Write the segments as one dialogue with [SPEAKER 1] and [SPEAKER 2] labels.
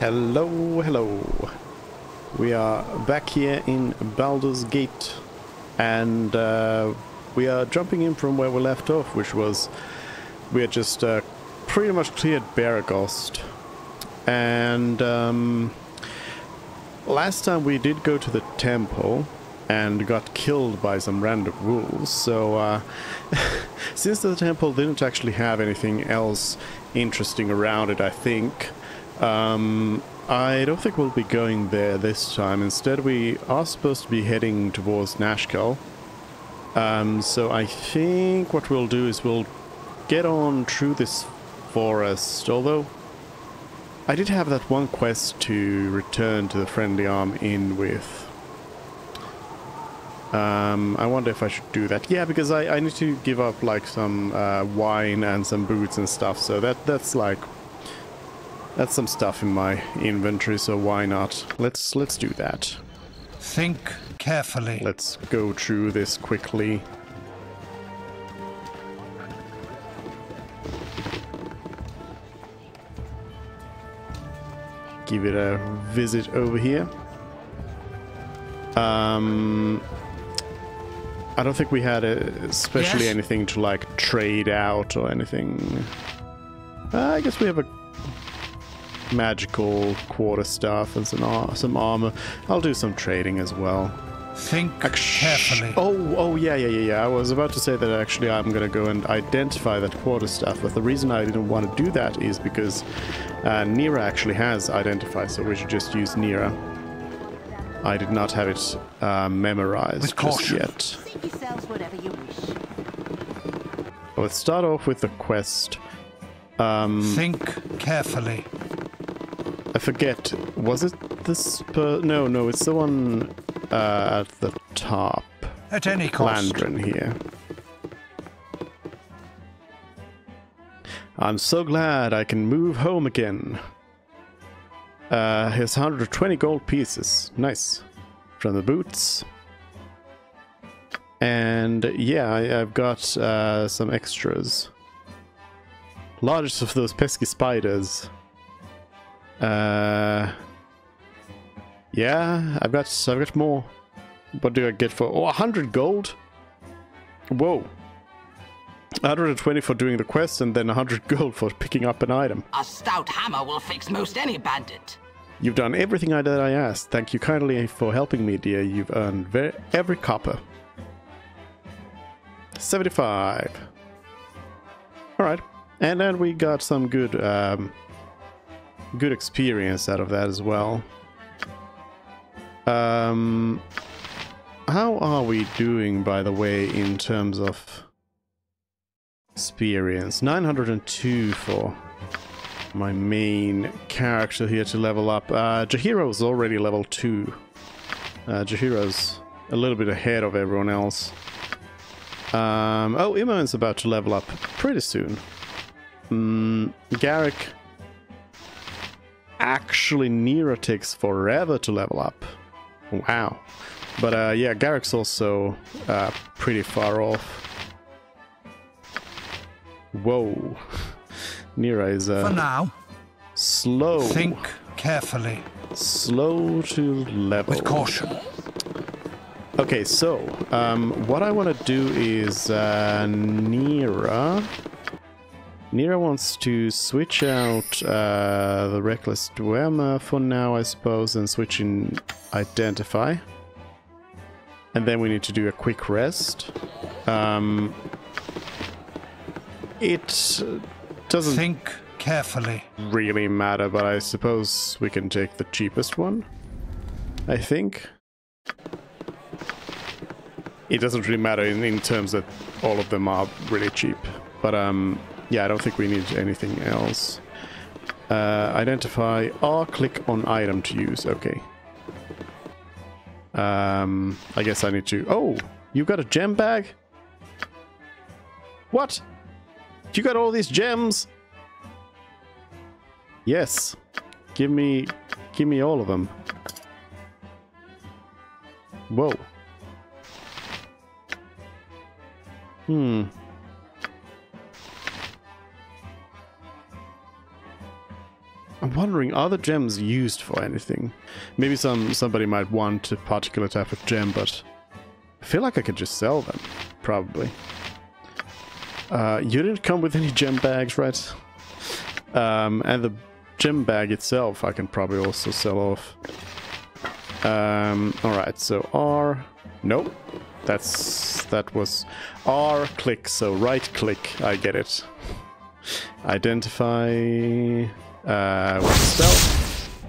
[SPEAKER 1] Hello, hello. We are back here in Baldur's Gate, and we are jumping in from where we left off, which was we had just pretty much cleared Baragost, and last time we did go to the temple and got killed by some random wolves. So since the temple didn't actually have anything else interesting around it, I think I don't think we'll be going there this time. Instead, we are supposed to be heading towards Nashkel. So I think what we'll do is we'll get on through this forest, although I did have that one quest to return to the Friendly Arm Inn with. I wonder if I should do that. Yeah, because I need to give up like some wine and some boots and stuff, so that's some stuff in my inventory, so why not? Let's do that.
[SPEAKER 2] Think carefully.
[SPEAKER 1] Let's go through this quickly. Give it a visit over here. I don't think we had especially anything to like trade out or anything. I guess we have a magical quarterstaff and some armor. I'll do some trading as well.
[SPEAKER 2] Think carefully.
[SPEAKER 1] Oh, yeah. I was about to say that actually I'm gonna go and identify that quarterstaff, but the reason I didn't want to do that is because Nira actually has identify, so we should just use Nira. I did not have it memorized just yet. Let's start off with the quest
[SPEAKER 2] Think carefully.
[SPEAKER 1] I forget. Was it this? No, it's the one at the top.
[SPEAKER 2] At any cost.
[SPEAKER 1] Landrin here. I'm so glad I can move home again. Here's 120 gold pieces. Nice. From the boots. And yeah, I've got some extras. Largest of those pesky spiders. Yeah, I've got more. What do I get for 100 gold? Whoa. 120 for doing the quest and then 100 gold for picking up an item.
[SPEAKER 3] A stout hammer will fix most any bandit.
[SPEAKER 1] You've done everything that I asked. Thank you kindly for helping me, dear. You've earned every copper. 75. Alright. And then we got some good good experience out of that as well. How are we doing, by the way, in terms of experience? 902 for my main character here to level up. Jahiro's already level 2. Jahiro's a little bit ahead of everyone else. Oh, Imon's about to level up pretty soon. Garrick. Actually, Nira takes forever to level up. Wow. But yeah, Garrick's also pretty far off. Whoa. Nira is
[SPEAKER 2] For now,
[SPEAKER 1] slow.
[SPEAKER 2] think carefully.
[SPEAKER 1] Slow to level.
[SPEAKER 2] With caution.
[SPEAKER 1] Okay, so what I want to do is Nira wants to switch out the Reckless Dwemer for now, I suppose, and switch in Identify. And then we need to do a quick rest. It doesn't
[SPEAKER 2] Think carefully.
[SPEAKER 1] really matter, but I suppose we can take the cheapest one, I think. It doesn't really matter in terms that all of them are really cheap. But yeah, I don't think we need anything else. Identify or click on item to use. Okay. I guess I need to... Oh! You got a gem bag? What? You got all these gems? Yes. Give me all of them. Whoa. I'm wondering, are the gems used for anything? Maybe somebody might want a particular type of gem, but I feel like I could just sell them, probably. You didn't come with any gem bags, right? And the gem bag itself I can probably also sell off. Alright, so R... Nope. That was R click, so right click, I get it. Identify... stealth.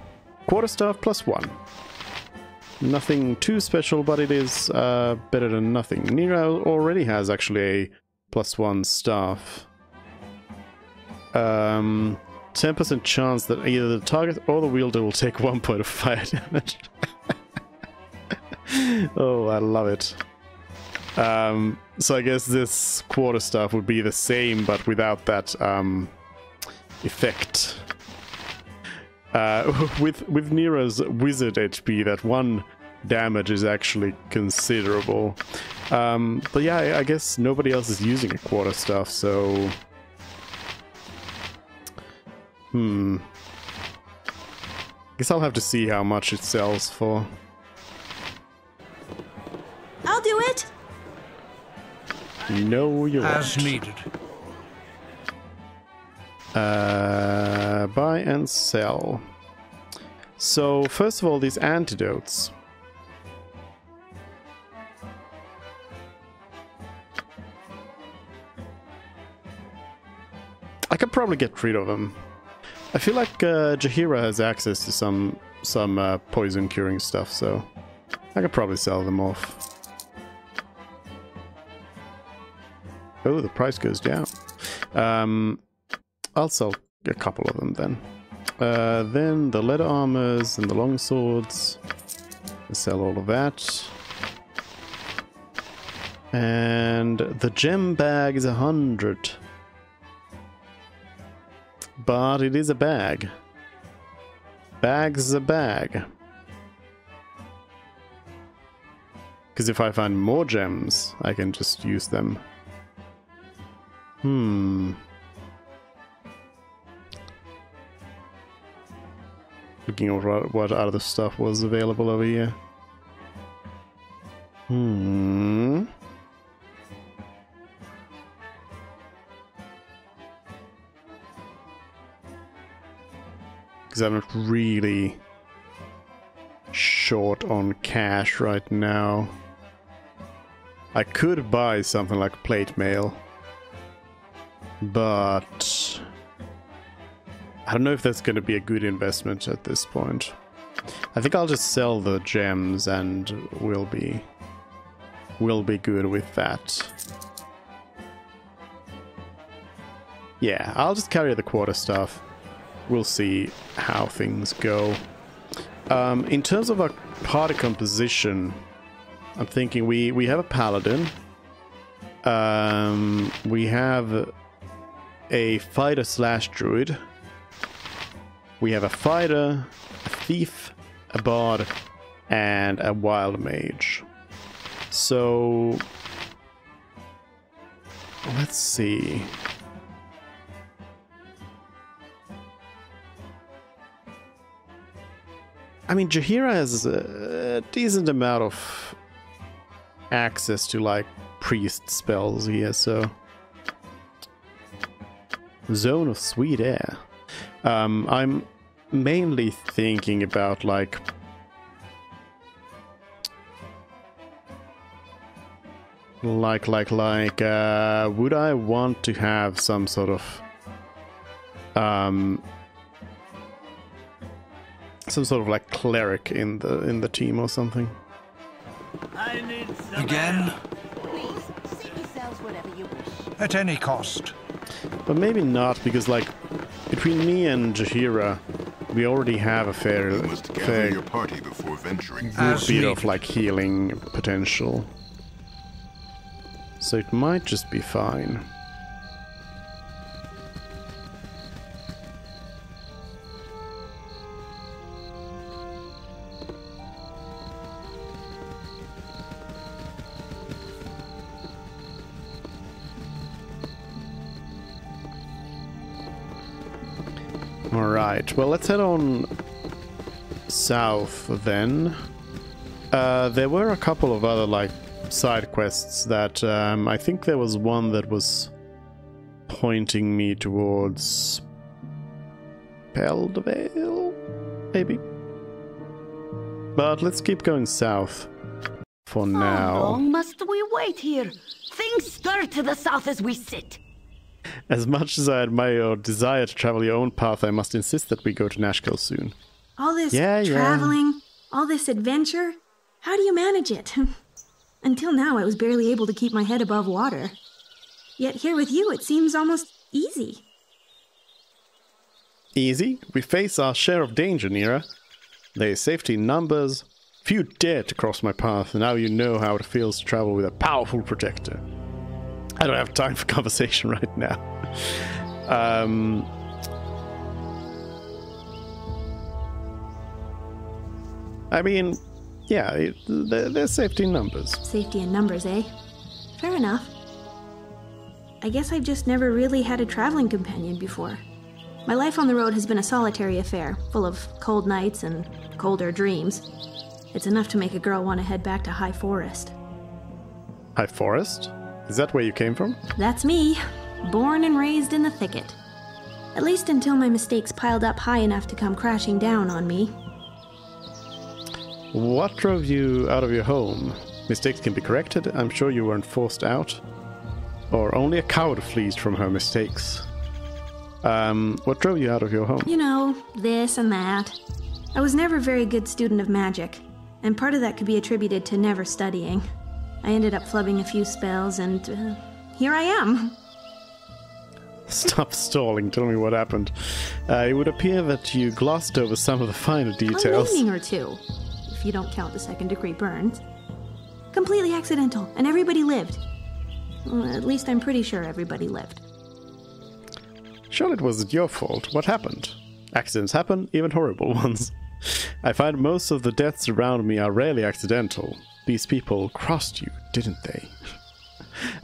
[SPEAKER 1] Quarterstaff +1. Nothing too special, but it is better than nothing. Nira already has actually a +1 staff. 10% chance that either the target or the wielder will take 1 point of fire damage. Oh, I love it. So I guess this quarterstaff would be the same, but without that effect. With Nira's wizard HP, that 1 damage is actually considerable. But yeah, I guess nobody else is using a quarterstaff, so... Guess I'll have to see how much it sells for.
[SPEAKER 4] I'll do it!
[SPEAKER 1] No, you won't.
[SPEAKER 2] As needed.
[SPEAKER 1] Buy and sell. So, first of all, these antidotes. I could probably get rid of them. I feel like Jaheira has access to some poison curing stuff, so I could probably sell them off. Oh, the price goes down. I'll sell a couple of them then. Then the leather armors and the long swords. I'll sell all of that. And the gem bag is 100. But it is a bag. Bag's a bag. Because if I find more gems, I can just use them. Looking over what other stuff was available over here. Because I'm not really short on cash right now. I could buy something like plate mail, but I don't know if that's going to be a good investment at this point. I think I'll just sell the gems and we'll be good with that. Yeah, I'll just carry the quarterstaff. We'll see how things go. In terms of our party composition, I'm thinking we have a paladin. We have a fighter slash druid. We have a fighter, a thief, a bard, and a wild mage. So let's see. I mean, Jaheira has a decent amount of access to, like, priest spells here, so... Zone of Sweet Air. I'm mainly thinking about, like... would I want to have some sort of... some sort of like cleric in the team or something.
[SPEAKER 2] Again?
[SPEAKER 4] Please, seat yourselves whatever you wish.
[SPEAKER 2] At any cost.
[SPEAKER 1] But maybe not, because like between me and Jaheira, we already have a fair
[SPEAKER 5] your party before venturing.
[SPEAKER 1] good bit of like healing potential. So it might just be fine. Alright, well let's head on south then. There were a couple of other like side quests that I think there was one that was pointing me towards Baldur, maybe? But let's keep going south for now.
[SPEAKER 4] How long must we wait here? Things stir to the south as we sit.
[SPEAKER 1] As much as I admire your desire to travel your own path, I must insist that we go to Nashkel soon.
[SPEAKER 6] All this
[SPEAKER 1] Yeah.
[SPEAKER 6] traveling, all this adventure, how do you manage it? Until now, I was barely able to keep my head above water. Yet here with you, it seems almost easy.
[SPEAKER 1] Easy? We face our share of danger, Nira. There is safety in numbers. Few dare to cross my path, and now you know how it feels to travel with a powerful protector. I don't have time for conversation right now. I mean, yeah, there's safety in numbers.
[SPEAKER 6] Safety in numbers, eh? Fair enough. I guess I've just never really had a traveling companion before. My life on the road has been a solitary affair, full of cold nights and colder dreams. It's enough to make a girl want to head back to High Forest.
[SPEAKER 1] High Forest? Is that where you came from?
[SPEAKER 6] That's me, born and raised in the thicket. At least until my mistakes piled up high enough to come crashing down on me.
[SPEAKER 1] What drove you out of your home? Mistakes can be corrected. I'm sure you weren't forced out. Or only a coward flees from her mistakes. What drove you out of your home?
[SPEAKER 6] You know, this and that. I was never a very good student of magic, and part of that could be attributed to never studying. I ended up flubbing a few spells, and here I am.
[SPEAKER 1] Stop stalling, tell me what happened. It would appear that you glossed over some of the finer details.
[SPEAKER 6] A lightning or two, if you don't count the second-degree burns. Completely accidental, and everybody lived. Well, at least I'm pretty sure everybody lived.
[SPEAKER 1] Surely it wasn't your fault. What happened? Accidents happen, even horrible ones. I find most of the deaths around me are rarely accidental. These people crossed you, didn't they?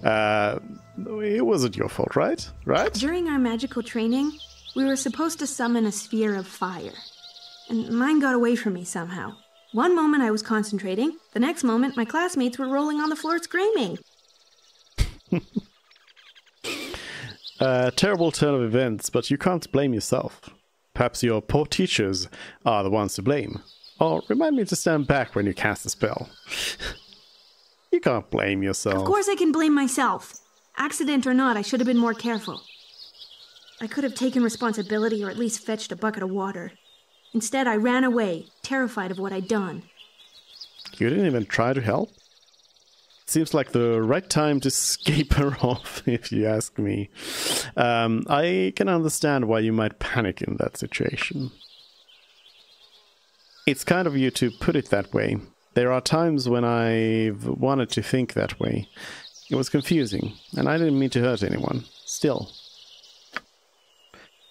[SPEAKER 1] It wasn't your fault, right? Right?
[SPEAKER 6] During our magical training, we were supposed to summon a sphere of fire. And mine got away from me somehow. One moment I was concentrating, the next moment my classmates were rolling on the floor screaming.
[SPEAKER 1] Terrible turn of events, but you can't blame yourself. Perhaps your poor teachers are the ones to blame. Or remind me to stand back when you cast a spell. You can't blame yourself.
[SPEAKER 6] Of course I can blame myself. Accident or not, I should have been more careful. I could have taken responsibility or at least fetched a bucket of water. Instead, I ran away, terrified of what I'd done.
[SPEAKER 1] You didn't even try to help? Seems like the right time to escape her off, if you ask me. I can understand why you might panic in that situation. It's kind of you to put it that way. There are times when I've wanted to think that way. It was confusing, and I didn't mean to hurt anyone. Still.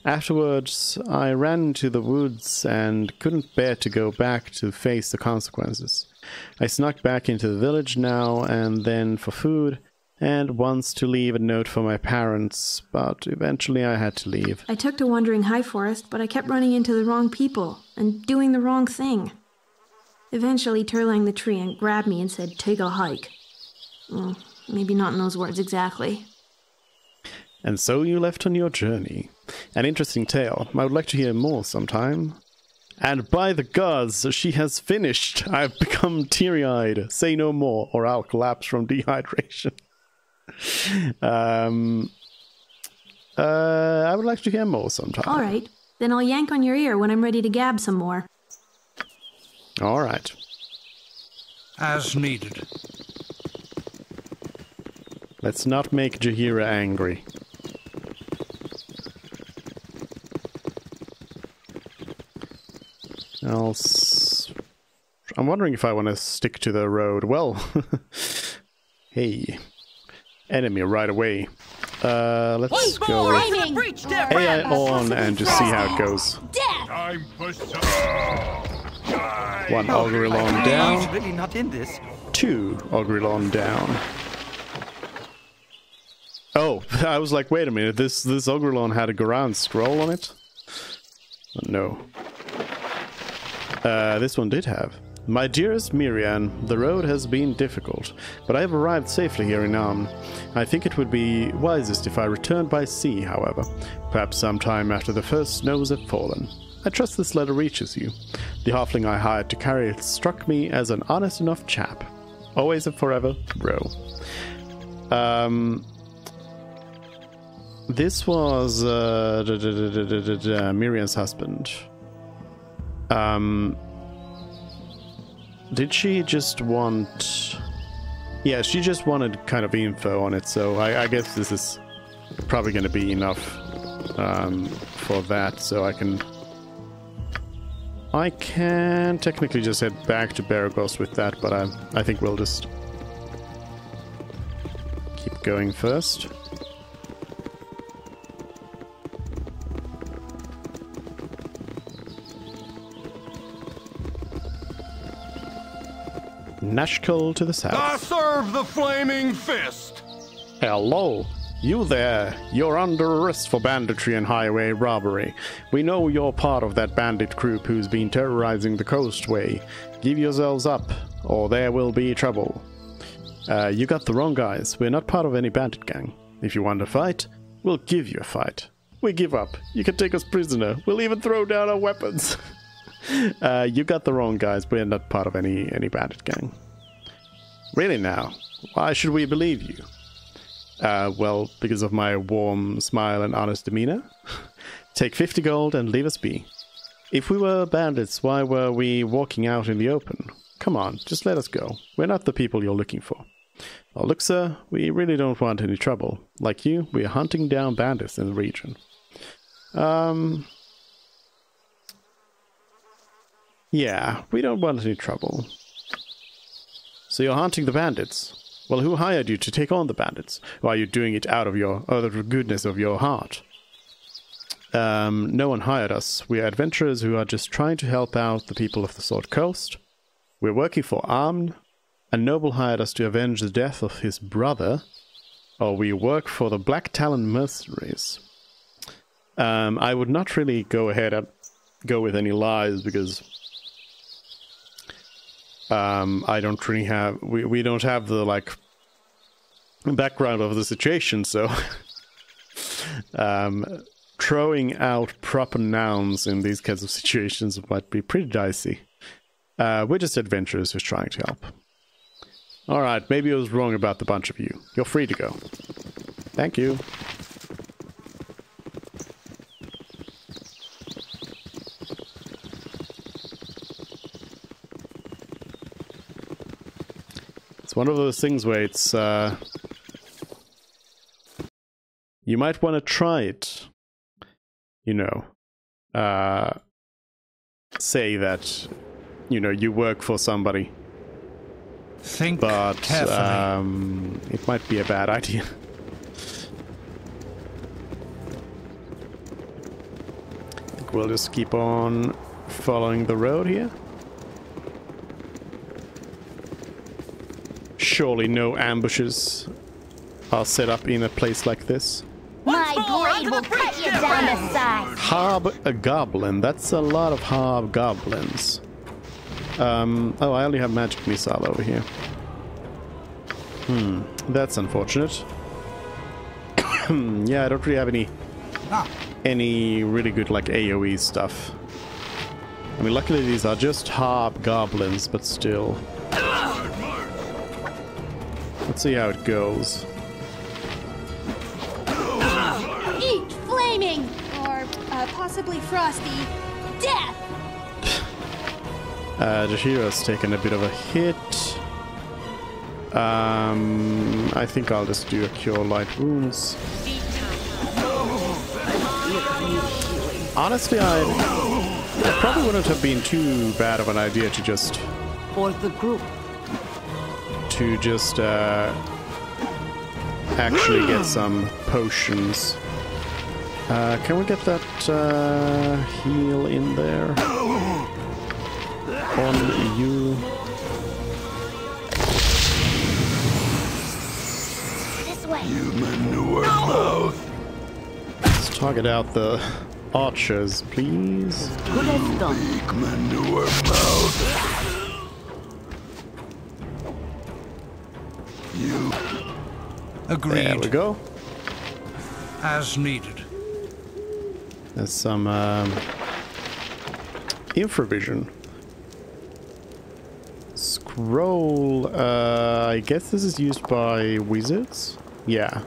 [SPEAKER 1] Afterwards, I ran into the woods and couldn't bear to go back to face the consequences. I snuck back into the village now and then for food, and once to leave a note for my parents, but eventually I had to leave.
[SPEAKER 6] I took to wandering High Forest, but I kept running into the wrong people and doing the wrong thing. Eventually, Turlang the tree and grabbed me and said, "Take a hike." Well, maybe not in those words exactly.
[SPEAKER 1] And so you left on your journey. An interesting tale. I would like to hear more sometime. And by the gods, she has finished. I've become teary-eyed. Say no more, or I'll collapse from dehydration. I would like to hear more sometime.
[SPEAKER 6] All right. Then I'll yank on your ear when I'm ready to gab some more.
[SPEAKER 1] All right.
[SPEAKER 2] As needed.
[SPEAKER 1] Let's not make Jaheira angry. I'm wondering if I want to stick to the road. Well, hey, enemy right away. Let's go AI on and just see how it goes.
[SPEAKER 5] Time for some.
[SPEAKER 1] One Ogrilon down.
[SPEAKER 3] Really not in this.
[SPEAKER 1] 2 Ogrilon down. Oh, I was like, wait a minute, this Ogrilon had a Goran scroll on it? Oh, no. This one did have. My dearest Miriam, the road has been difficult, but I have arrived safely here in Amn. I think it would be wisest if I returned by sea, however, perhaps sometime after the first snows have fallen. I trust this letter reaches you. The halfling I hired to carry it struck me as an honest enough chap. Always and forever, Ro. This was Miriam's husband. Did she just want... Yeah, she just wanted kind of info on it, so I guess this is probably going to be enough for that, so I can technically just head back to Baragos with that, but I think we'll just keep going first. Nashkel to the south.
[SPEAKER 5] I serve the flaming fist!
[SPEAKER 1] Hello. You there. You're under arrest for banditry and highway robbery. We know you're part of that bandit group who's been terrorizing the coastway. Give yourselves up, or there will be trouble. You got the wrong guys. We're not part of any bandit gang. If you want to fight, we'll give you a fight. We give up. You can take us prisoner. We'll even throw down our weapons. You got the wrong guys. We're not part of any bandit gang. Really now? Why should we believe you? Well, because of my warm smile and honest demeanor. Take 50 gold and leave us be. If we were bandits, why were we walking out in the open? Come on, just let us go. We're not the people you're looking for. Well, look, sir, we really don't want any trouble. Like you, we are hunting down bandits in the region. Yeah, we don't want any trouble. So you're hunting the bandits? Well, who hired you to take on the bandits? Or are you doing it out of the goodness of your heart? No one hired us. We are adventurers who are just trying to help out the people of the Sword Coast. We're working for Amn. A noble hired us to avenge the death of his brother. Or we work for the Black Talon mercenaries. I would not really go ahead and go with any lies because I don't really have we don't have the like background of the situation, so throwing out proper nouns in these kinds of situations might be pretty dicey. We're just adventurers who's trying to help. Alright, maybe I was wrong about the bunch of you. You're free to go. Thank you. It's one of those things where it's, you might want to try it. You know, say that, you know, you work for somebody.
[SPEAKER 2] Think
[SPEAKER 1] but
[SPEAKER 2] carefully.
[SPEAKER 1] It might be a bad idea. I think we'll just keep on following the road here. Surely no ambushes are set up in a place like this.
[SPEAKER 4] My blade will cut you down to size.
[SPEAKER 1] Hobgoblin. That's a lot of hobgoblins. Oh, I only have magic missile over here. That's unfortunate. Yeah, I don't really have any really good like AoE stuff. I mean, luckily these are just hobgoblins, but still. Let's see how it goes.
[SPEAKER 7] Eat flaming, or possibly frosty, death!
[SPEAKER 1] Jashiro's taken a bit of a hit. I think I'll just do a cure light wounds. Honestly, it probably wouldn't have been too bad of an idea to just
[SPEAKER 3] For the group.
[SPEAKER 1] Actually get some potions. Can we get that heal in there? On you.
[SPEAKER 4] This way.
[SPEAKER 5] You manure mouth.
[SPEAKER 1] Let's target out the archers, please.
[SPEAKER 3] Good as done.
[SPEAKER 5] Big manure mouth. You.
[SPEAKER 2] Agreed.
[SPEAKER 1] There we go.
[SPEAKER 2] As needed.
[SPEAKER 1] There's some infravision. Scroll. I guess this is used by wizards. Yeah.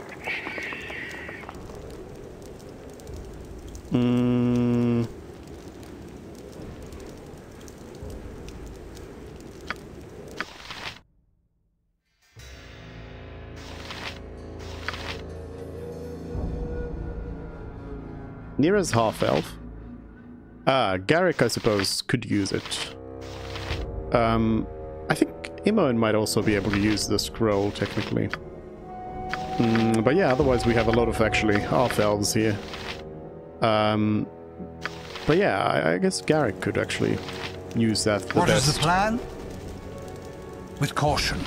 [SPEAKER 1] Nira's half-elf. Garrick, I suppose, could use it. I think Imoen might also be able to use the scroll, technically. But yeah, otherwise we have a lot of, actually, half-elves here. But yeah, I guess Garrick could actually use that the
[SPEAKER 2] What
[SPEAKER 1] best.
[SPEAKER 2] is the plan? With caution.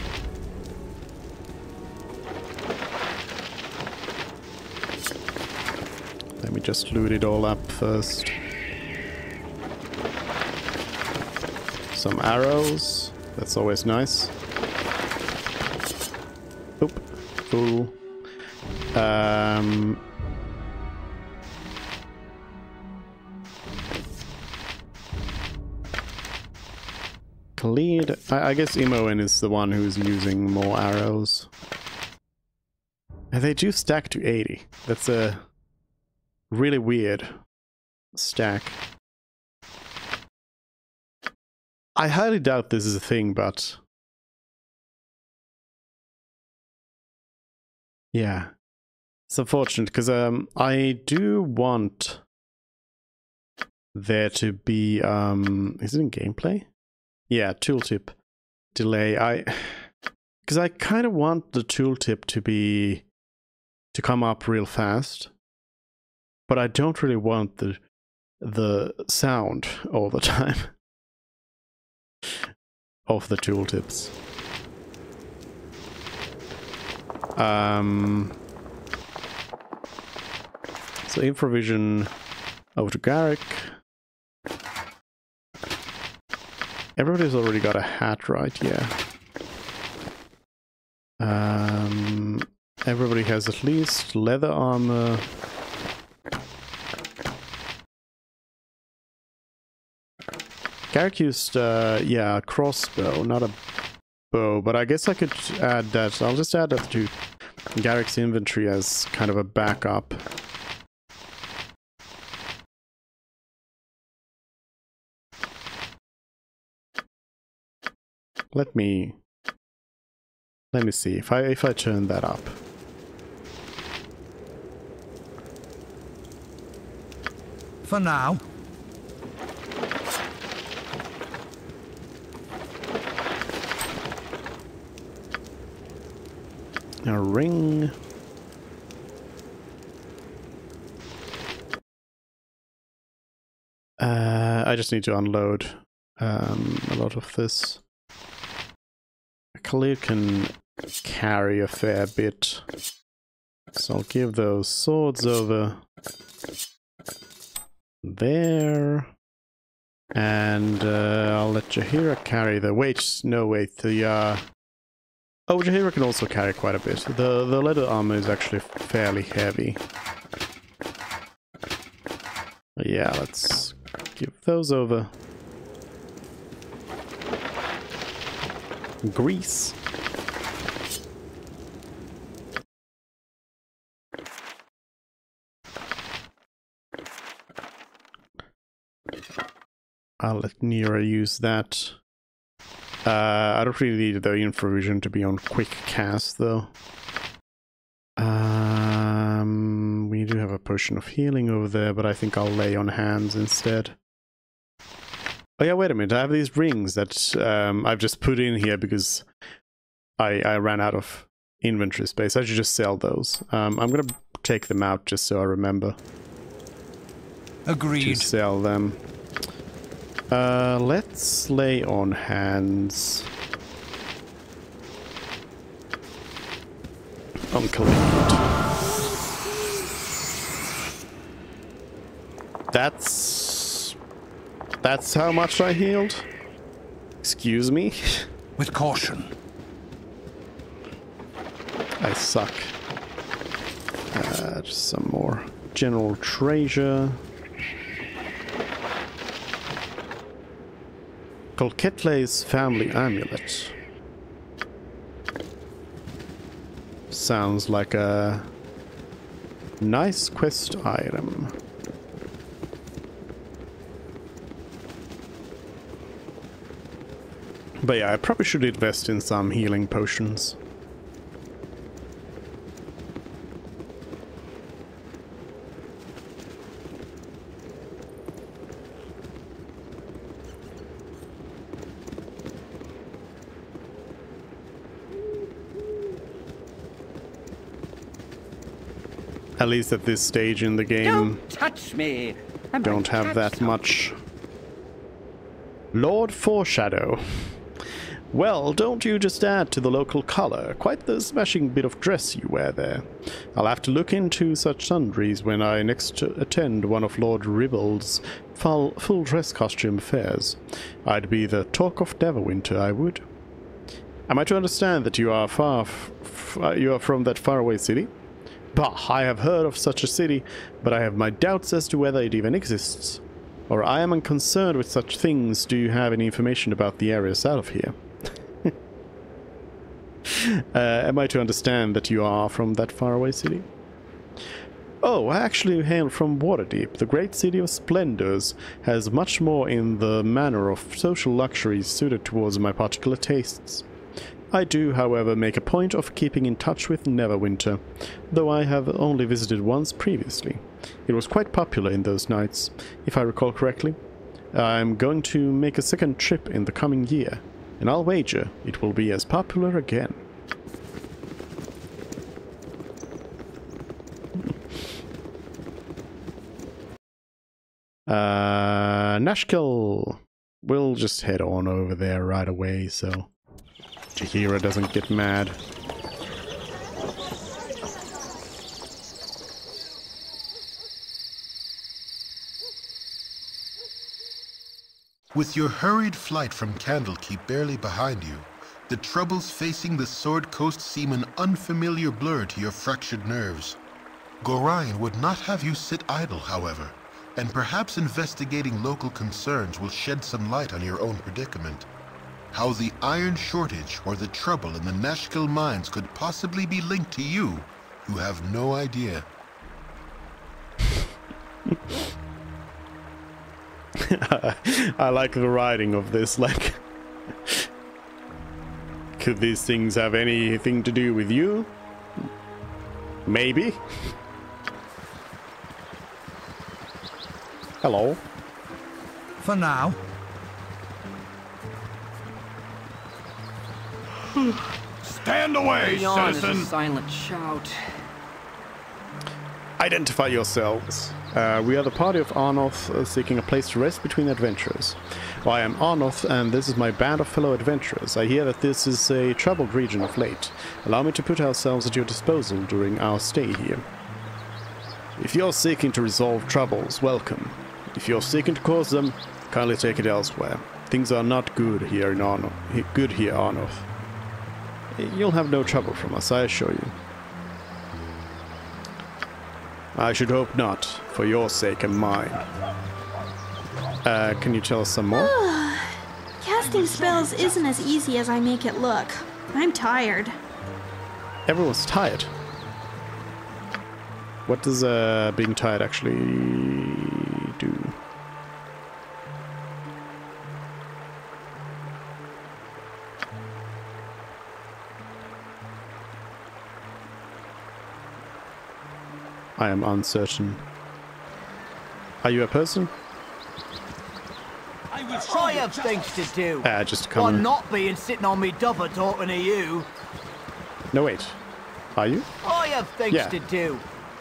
[SPEAKER 1] Let me just loot it all up first. Some arrows. That's always nice. Oop. Ooh. Khalid. I guess Imoen is the one who's using more arrows. And they do stack to 80. That's a really weird stack. I highly doubt this is a thing, but Yeah. It's unfortunate because I do want there to be is it in gameplay? Yeah, tooltip delay. Because I kind of want the tooltip to come up real fast, but I don't really want the sound all the time of the tooltips. So infravision over to Garrick. Everybody's already got a hat, right? Yeah. Everybody has at least leather armor. Garrick used, yeah, a crossbow, not a bow, but I guess I could add that. I'll just add that to Garrick's inventory as kind of a backup. Let me see if I turn that up.
[SPEAKER 2] For now.
[SPEAKER 1] A ring. I just need to unload a lot of this. Khalil can carry a fair bit, so I'll give those swords over there, and I'll let Jaheira carry the... Wait, no, wait, the... Oh, Jaheira can also carry quite a bit. The leather armor is actually fairly heavy. Yeah, let's give those over. Grease. I'll let Nira use that. I don't really need the infravision to be on quick cast though. We do have a potion of healing over there, but I think I'll lay on hands instead. Oh yeah, wait a minute, I have these rings that I've just put in here because I ran out of inventory space. I should just sell those. I'm gonna take them out just so I remember.
[SPEAKER 2] Agreed.
[SPEAKER 1] To sell them. Let's lay on hands. On Khalid. That's how much I healed? Excuse me?
[SPEAKER 2] With caution.
[SPEAKER 1] I suck. Just some more general treasure. Called Ketlei's family amulet. Sounds like a nice quest item. But yeah, I probably should invest in some healing potions. At least at this stage in the game,
[SPEAKER 8] Don't touch me!
[SPEAKER 1] don't have that much. Lord Foreshadow. Well, don't you just add to the local color. Quite the smashing bit of dress you wear there. I'll have to look into such sundries when I next attend one of Lord Ribble's full dress costume fairs. I'd be the talk of Neverwinter, I would. Am I to understand that you are you are from that faraway city? Bah, I have heard of such a city, but I have my doubts as to whether it even exists. Or I am unconcerned with such things. Do you have any information about the area south of here? Am I to understand that you are from that faraway city? Oh, I actually hail from Waterdeep. The great city of splendors has much more in the manner of social luxuries suited towards my particular tastes. I do, however, make a point of keeping in touch with Neverwinter, though I have only visited once previously. It was quite popular in those nights, if I recall correctly. I'm going to make a second trip in the coming year, and I'll wager it will be as popular again. Nashkel. We'll just head on over there right away, so Jaheira doesn't get mad.
[SPEAKER 8] With your hurried flight from Candlekeep barely behind you, the troubles facing the Sword Coast seem an unfamiliar blur to your fractured nerves. Gorion would not have you sit idle, however, and perhaps investigating local concerns will shed some light on your own predicament. How the iron shortage or the trouble in the Nashkel mines could possibly be linked to you have no idea.
[SPEAKER 1] I like the writing of this, like... Could these things have anything to do with you? Maybe? Hello.
[SPEAKER 2] For now.
[SPEAKER 5] Stand away,
[SPEAKER 9] Yawn is a
[SPEAKER 5] citizen!
[SPEAKER 9] silent shout.
[SPEAKER 1] Identify yourselves. We are the party of Arnoth, seeking a place to rest between adventurers. Well, I am Arnoth, and this is my band of fellow adventurers. I hear that this is a troubled region of late. Allow me to put ourselves at your disposal during our stay here. If you're seeking to resolve troubles, welcome. If you're seeking to cause them, kindly take it elsewhere. Things are not good here in Arnoth. You'll have no trouble from us, I assure you. I should hope not, for your sake and mine. Can you tell us some more?
[SPEAKER 6] Casting spells isn't as easy as I make it look. I'm tired.
[SPEAKER 1] Everyone's tired. What does being tired actually do? I am uncertain. Are you a person?
[SPEAKER 9] I have things to do.
[SPEAKER 1] Just come
[SPEAKER 9] One
[SPEAKER 1] on.
[SPEAKER 9] not being sitting on me duffer talking to you.
[SPEAKER 1] No, wait. Are you?
[SPEAKER 9] I have things
[SPEAKER 1] Yeah.
[SPEAKER 9] to do.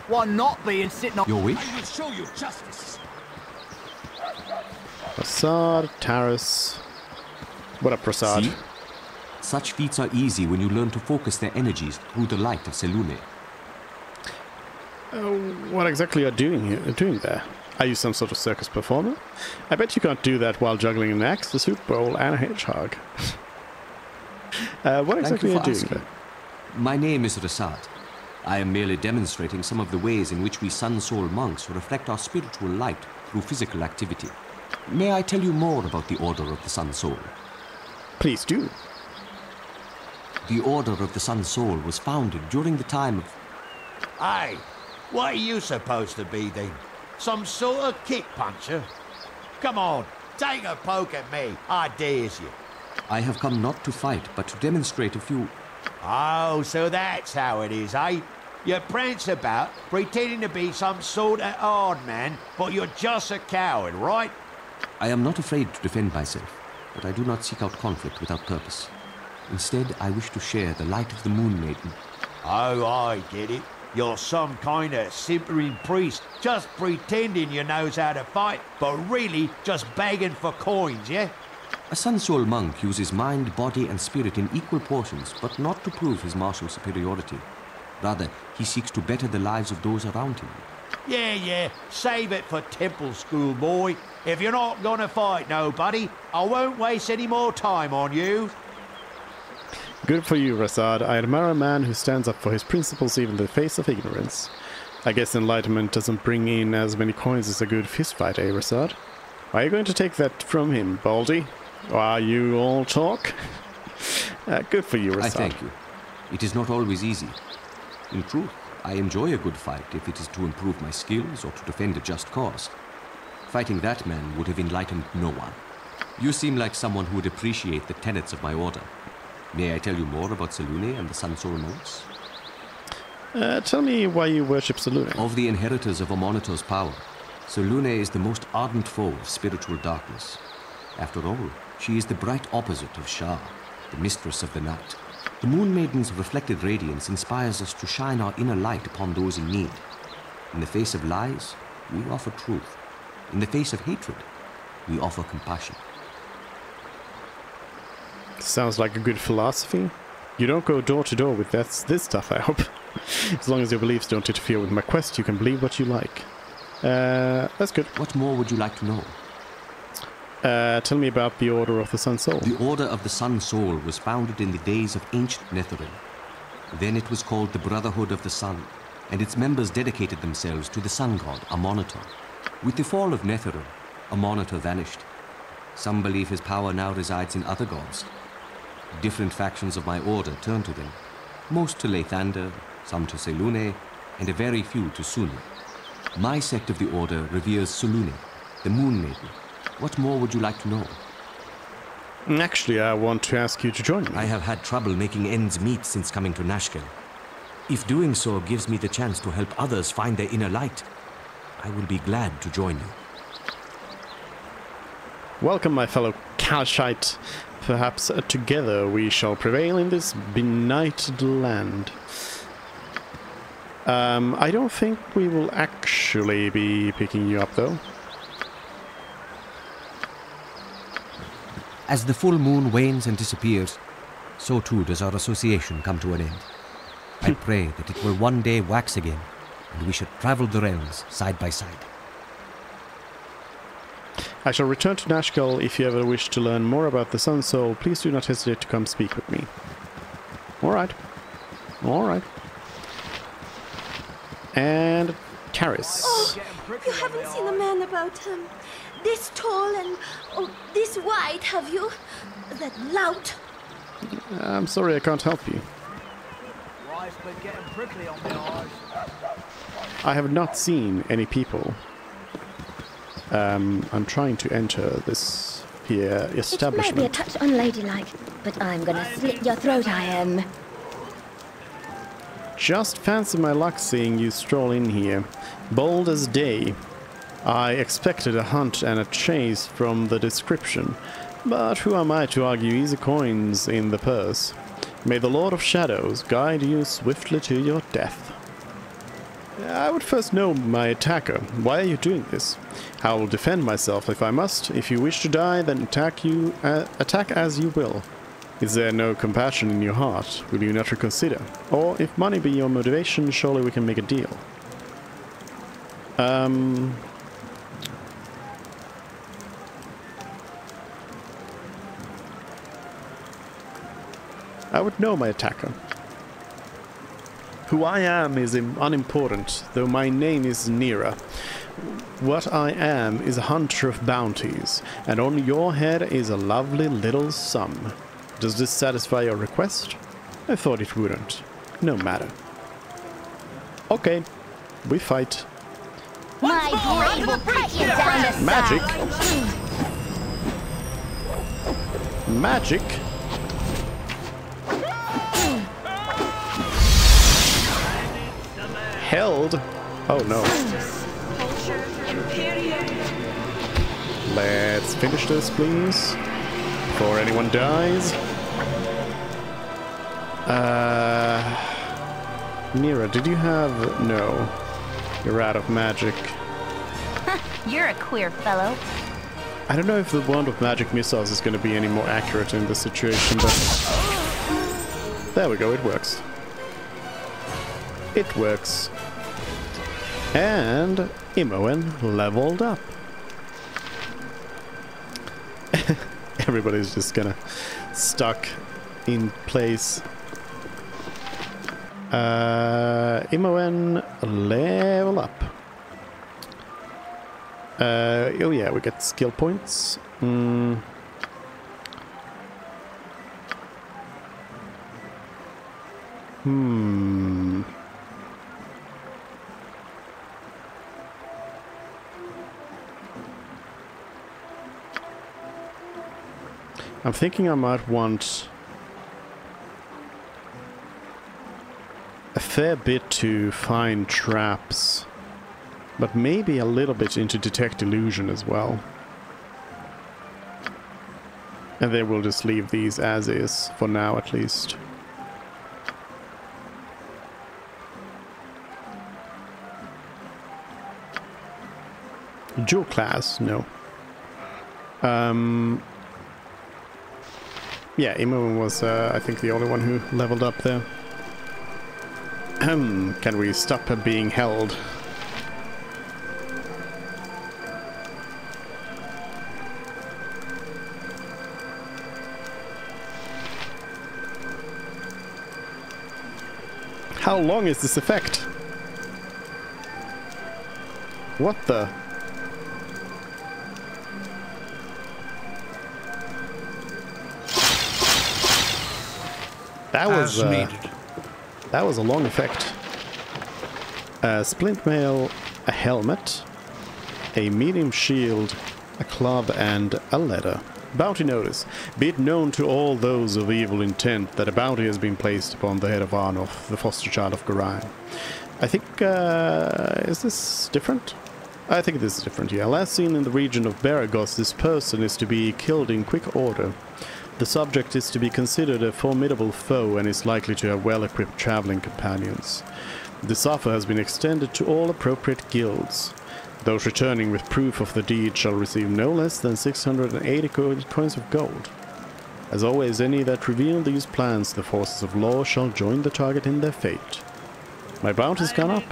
[SPEAKER 9] One not being sitting on...
[SPEAKER 10] Your wish?
[SPEAKER 2] I will show you justice.
[SPEAKER 1] Prasad, Taris. What up, Prasad?
[SPEAKER 10] See? Such feats are easy when you learn to focus their energies through the light of Selune.
[SPEAKER 1] What exactly are you doing there? Are you some sort of circus performer? I bet you can't do that while juggling an axe, a soup bowl, and a hedgehog. What exactly are you doing there?
[SPEAKER 10] My name is Rasad. I am merely demonstrating some of the ways in which we Sun Soul monks reflect our spiritual light through physical activity. May I tell you more about the Order of the Sun Soul?
[SPEAKER 1] Please do.
[SPEAKER 10] The Order of the Sun Soul was founded during the time of...
[SPEAKER 11] Hey, what are you supposed to be then? Some sort of kick puncher? Come on, take a poke at me, I dares you.
[SPEAKER 10] I have come not to fight, but to demonstrate a few...
[SPEAKER 11] Oh, so that's how it is, eh? You prance about, pretending to be some sort of hard man, but you're just a coward, right?
[SPEAKER 10] I am not afraid to defend myself, but I do not seek out conflict without purpose. Instead, I wish to share the light of the Moon Maiden.
[SPEAKER 11] Oh, I get it. You're some kind of simpering priest, just pretending you knows how to fight, but really just begging for coins, yeah?
[SPEAKER 10] A Sun Soul monk uses mind, body, and spirit in equal portions, but not to prove his martial superiority. Rather, he seeks to better the lives of those around him.
[SPEAKER 11] Yeah, save it for temple school, boy. If you're not gonna fight nobody, I won't waste any more time on you.
[SPEAKER 1] Good for you, Rasad. I admire a man who stands up for his principles even in the face of ignorance. I guess enlightenment doesn't bring in as many coins as a good fistfight, eh, Rasad? Are you going to take that from him, Baldy? Or are you all talk? Good for you, Rasad.
[SPEAKER 10] I thank you. It is not always easy. In truth, I enjoy a good fight if it is to improve my skills or to defend a just cause. Fighting that man would have enlightened no one. You seem like someone who would appreciate the tenets of my order. May I tell you more about Selune and the Sun Soul monks?
[SPEAKER 1] Tell me why you worship Selune.
[SPEAKER 10] Of the inheritors of Amonitor's power, Selune is the most ardent foe of spiritual darkness. After all, she is the bright opposite of Shah, the mistress of the night. The Moon Maiden's reflected radiance inspires us to shine our inner light upon those in need. In the face of lies, we offer truth. In the face of hatred, we offer compassion.
[SPEAKER 1] Sounds like a good philosophy. You don't go door to door with this stuff, I hope. As long as your beliefs don't interfere with my quest, you can believe what you like. That's good.
[SPEAKER 10] What more would you like to know?
[SPEAKER 1] Tell me about the Order of the Sun Soul.
[SPEAKER 10] The Order of the Sun Soul was founded in the days of ancient Netheril. Then it was called the Brotherhood of the Sun, and its members dedicated themselves to the sun god, Amonitor. With the fall of Netheril, Amonitor vanished. Some believe his power now resides in other gods. Different factions of my order turn to them, most to Lathander, some to Selune, and a very few to Sunu. My sect of the order reveres Selune, the Moon Maiden. What more would you like to know?
[SPEAKER 1] Actually, I want to ask you to join me.
[SPEAKER 12] I have had trouble making ends meet since coming to Nashkel. If doing so gives me the chance to help others find their inner light, I will be glad to join you.
[SPEAKER 1] Welcome, my fellow Kalashite. Perhaps together we shall prevail in this benighted land. I don't think we will actually be picking you up, though.
[SPEAKER 12] As the full moon wanes and disappears, so too does our association come to an end. I pray that it will one day wax again, and we should travel the realms side by side.
[SPEAKER 1] I shall return to Nashkel. If you ever wish to learn more about the Sun Soul, please do not hesitate to come speak with me. Alright. Alright. And Karis.
[SPEAKER 7] Oh, you haven't seen a man about this tall and this wide, have you? That lout.
[SPEAKER 1] I'm sorry, I can't help you.
[SPEAKER 9] Life's been getting prickly on the eyes.
[SPEAKER 1] I have not seen any people. I'm trying to enter this here establishment.
[SPEAKER 13] It might be a touch unladylike, but I'm gonna slit your throat, I am.
[SPEAKER 1] Just fancy my luck seeing you stroll in here. Bold as day. I expected a hunt and a chase from the description, but who am I to argue easy coins in the purse? May the Lord of Shadows guide you swiftly to your death. I would first know my attacker. Why are you doing this? I will defend myself if I must. If you wish to die, then attack as you will. Is there no compassion in your heart? Will you not reconsider? Or, if money be your motivation, surely we can make a deal. I would know my attacker. Who I am is unimportant, though my name is Nira. What I am is a hunter of bounties, and on your head is a lovely little sum. Does this satisfy your request? I thought it wouldn't. No matter. Okay, we fight.
[SPEAKER 13] My blade will cut you down to
[SPEAKER 1] Magic? Magic? Held? Oh no. Let's finish this, please. Before anyone dies. Nira, did you have... No. You're out of magic.
[SPEAKER 13] You're a queer fellow.
[SPEAKER 1] I don't know if the wand of magic missiles is going to be any more accurate in this situation, but... There we go, it works. It works. And Imoen leveled up. Everybody's just kinda stuck in place. Imoen level up. Oh yeah, we get skill points. I'm thinking I might want fair bit to find traps, but maybe a little bit into detect illusion as well. And then we'll just leave these as is, for now at least. Dual class, no. Yeah, Imo was, I think, the only one who leveled up there. Can we stop her being held? How long is this effect? What the? That was a long effect. A splint mail, a helmet, a medium shield, a club, and a letter. Bounty notice. Be it known to all those of evil intent that a bounty has been placed upon the head of Arnof, the foster child of Gorion. I think, is this different? I think this is different, yeah. Last seen in the region of Baragos, this person is to be killed in quick order. The subject is to be considered a formidable foe and is likely to have well-equipped traveling companions. This offer has been extended to all appropriate guilds. Those returning with proof of the deed shall receive no less than 680 coins of gold. As always, any that reveal these plans to the forces of law shall join the target in their fate. My bounty's gone up.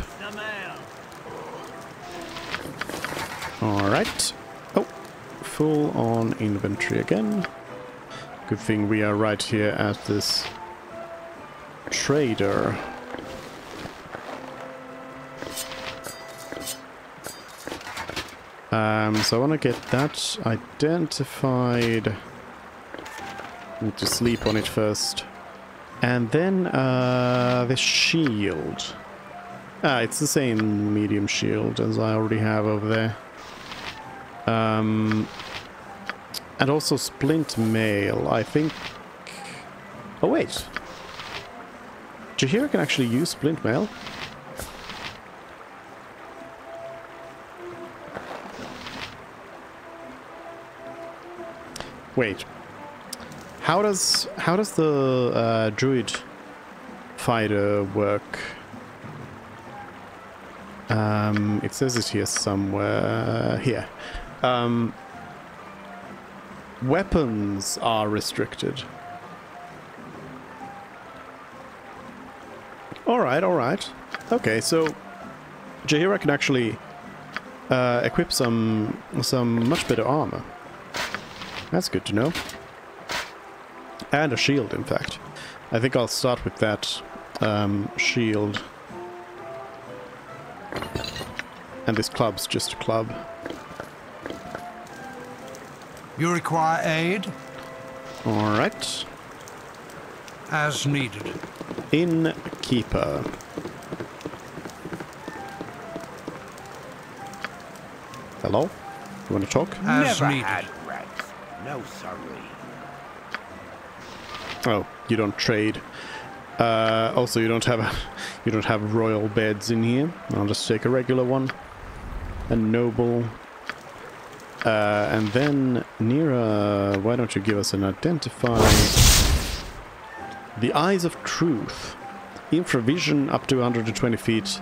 [SPEAKER 1] Alright. Oh, full on inventory again. Good thing we are right here at this trader. So I want to get that identified. Need to sleep on it first. And then the shield. It's the same medium shield as I already have over there. And also splint mail, I think. Oh wait, Jaheira can actually use splint mail. Wait, how does the druid fighter work? It says it here somewhere. Here. Weapons are restricted. Alright. Okay, so Jaheira can actually equip some much better armor. That's good to know. And a shield, in fact. I think I'll start with that shield. And this club's just a club.
[SPEAKER 2] You require aid?
[SPEAKER 1] Alright.
[SPEAKER 2] As needed.
[SPEAKER 1] Innkeeper. Hello? You want to talk?
[SPEAKER 2] As needed.
[SPEAKER 11] Had rats. No sorry.
[SPEAKER 1] Oh, you don't trade. Also, you don't have royal beds in here. I'll just take a regular one. A noble. And then, Nira, why don't you give us an identifier? The Eyes of Truth. Infravision up to 120 feet.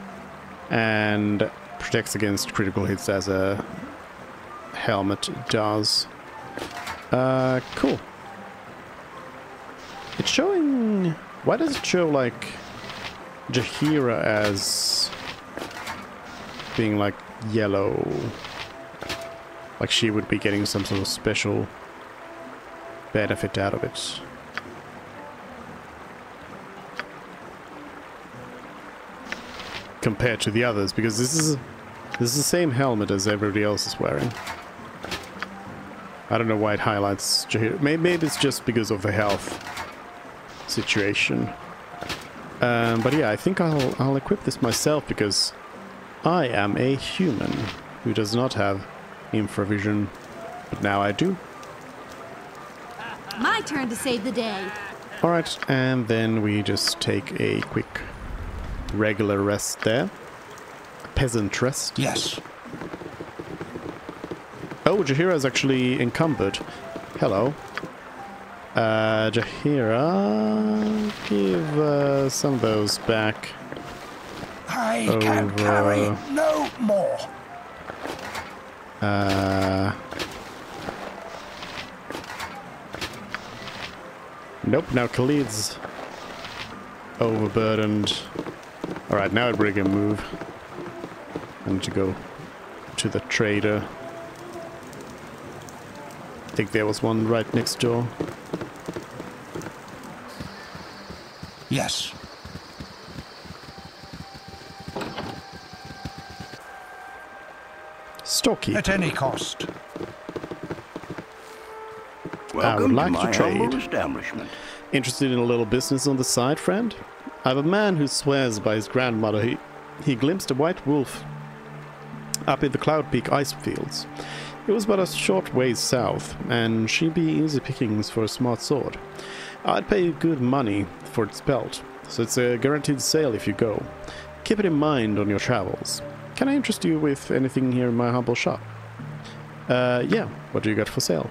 [SPEAKER 1] And protects against critical hits as a helmet does. Cool. It's showing... Why does it show, like, Jaheira as being, like, yellow? Like she would be getting some sort of special benefit out of it. Compared to the others, because this is the same helmet as everybody else is wearing. I don't know why it highlights Jaheira. Maybe it's just because of the health situation. But yeah, I think I'll equip this myself because I am a human who does not have infravision, but now I do.
[SPEAKER 7] My turn to save the day.
[SPEAKER 1] Alright, and then we just take a quick regular rest there. Peasant rest.
[SPEAKER 2] Yes.
[SPEAKER 1] Oh, Jaheira is actually encumbered. Hello. Jaheira, give some of those back.
[SPEAKER 2] I can carry no more.
[SPEAKER 1] Nope, now Khalid's overburdened. Alright, now we can move. I need to go to the trader. I think there was one right next door.
[SPEAKER 2] Yes.
[SPEAKER 1] Storekeeper.
[SPEAKER 2] At any cost.
[SPEAKER 1] I would like to trade.
[SPEAKER 5] Establishment.
[SPEAKER 1] Interested in a little business on the side, friend? I have a man who swears by his grandmother he glimpsed a white wolf up in the Cloud Peak ice fields. It was but a short ways south, and she'd be easy pickings for a smart sword. I'd pay you good money for its belt, so it's a guaranteed sale if you go. Keep it in mind on your travels. Can I interest you with anything here in my humble shop? Yeah, what do you got for sale?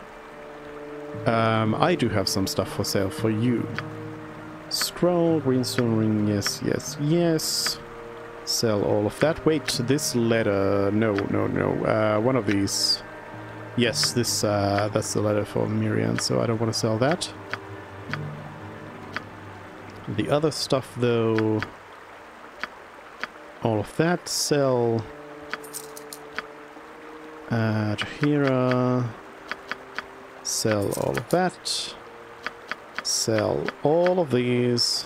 [SPEAKER 1] I do have some stuff for sale for you. Scroll, greenstone ring, yes, yes, yes. Sell all of that. Wait, this letter, no, one of these. Yes, this, that's the letter for Miriam, so I don't want to sell that. The other stuff, though, all of that, sell. Jaheira. Sell all of that. Sell all of these.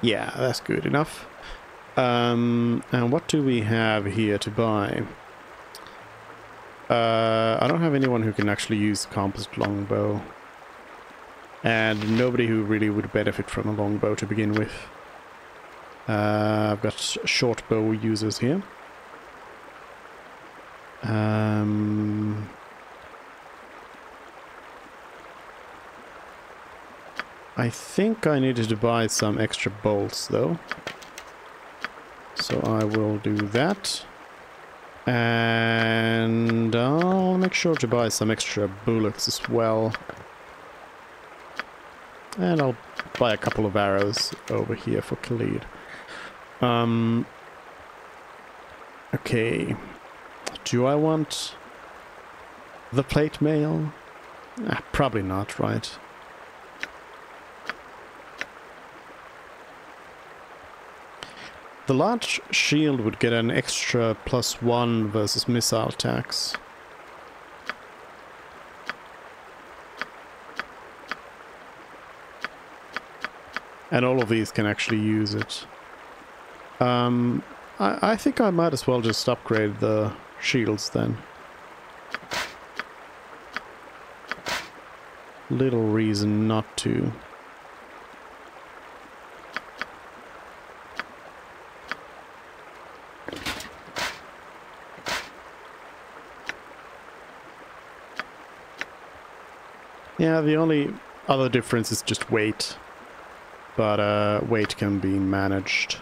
[SPEAKER 1] Yeah, that's good enough. And what do we have here to buy? I don't have anyone who can actually use a composite longbow. And nobody who really would benefit from a longbow to begin with. I've got short bow users here. I think I needed to buy some extra bolts though. So I will do that. And I'll make sure to buy some extra bullets as well. And I'll buy a couple of arrows over here for Khalid. Okay. Do I want the plate mail? Probably not, right? The large shield would get an extra +1 versus missile attacks. And all of these can actually use it. I think I might as well just upgrade the shields then. Little reason not to. Yeah, the only other difference is just weight. But weight can be managed.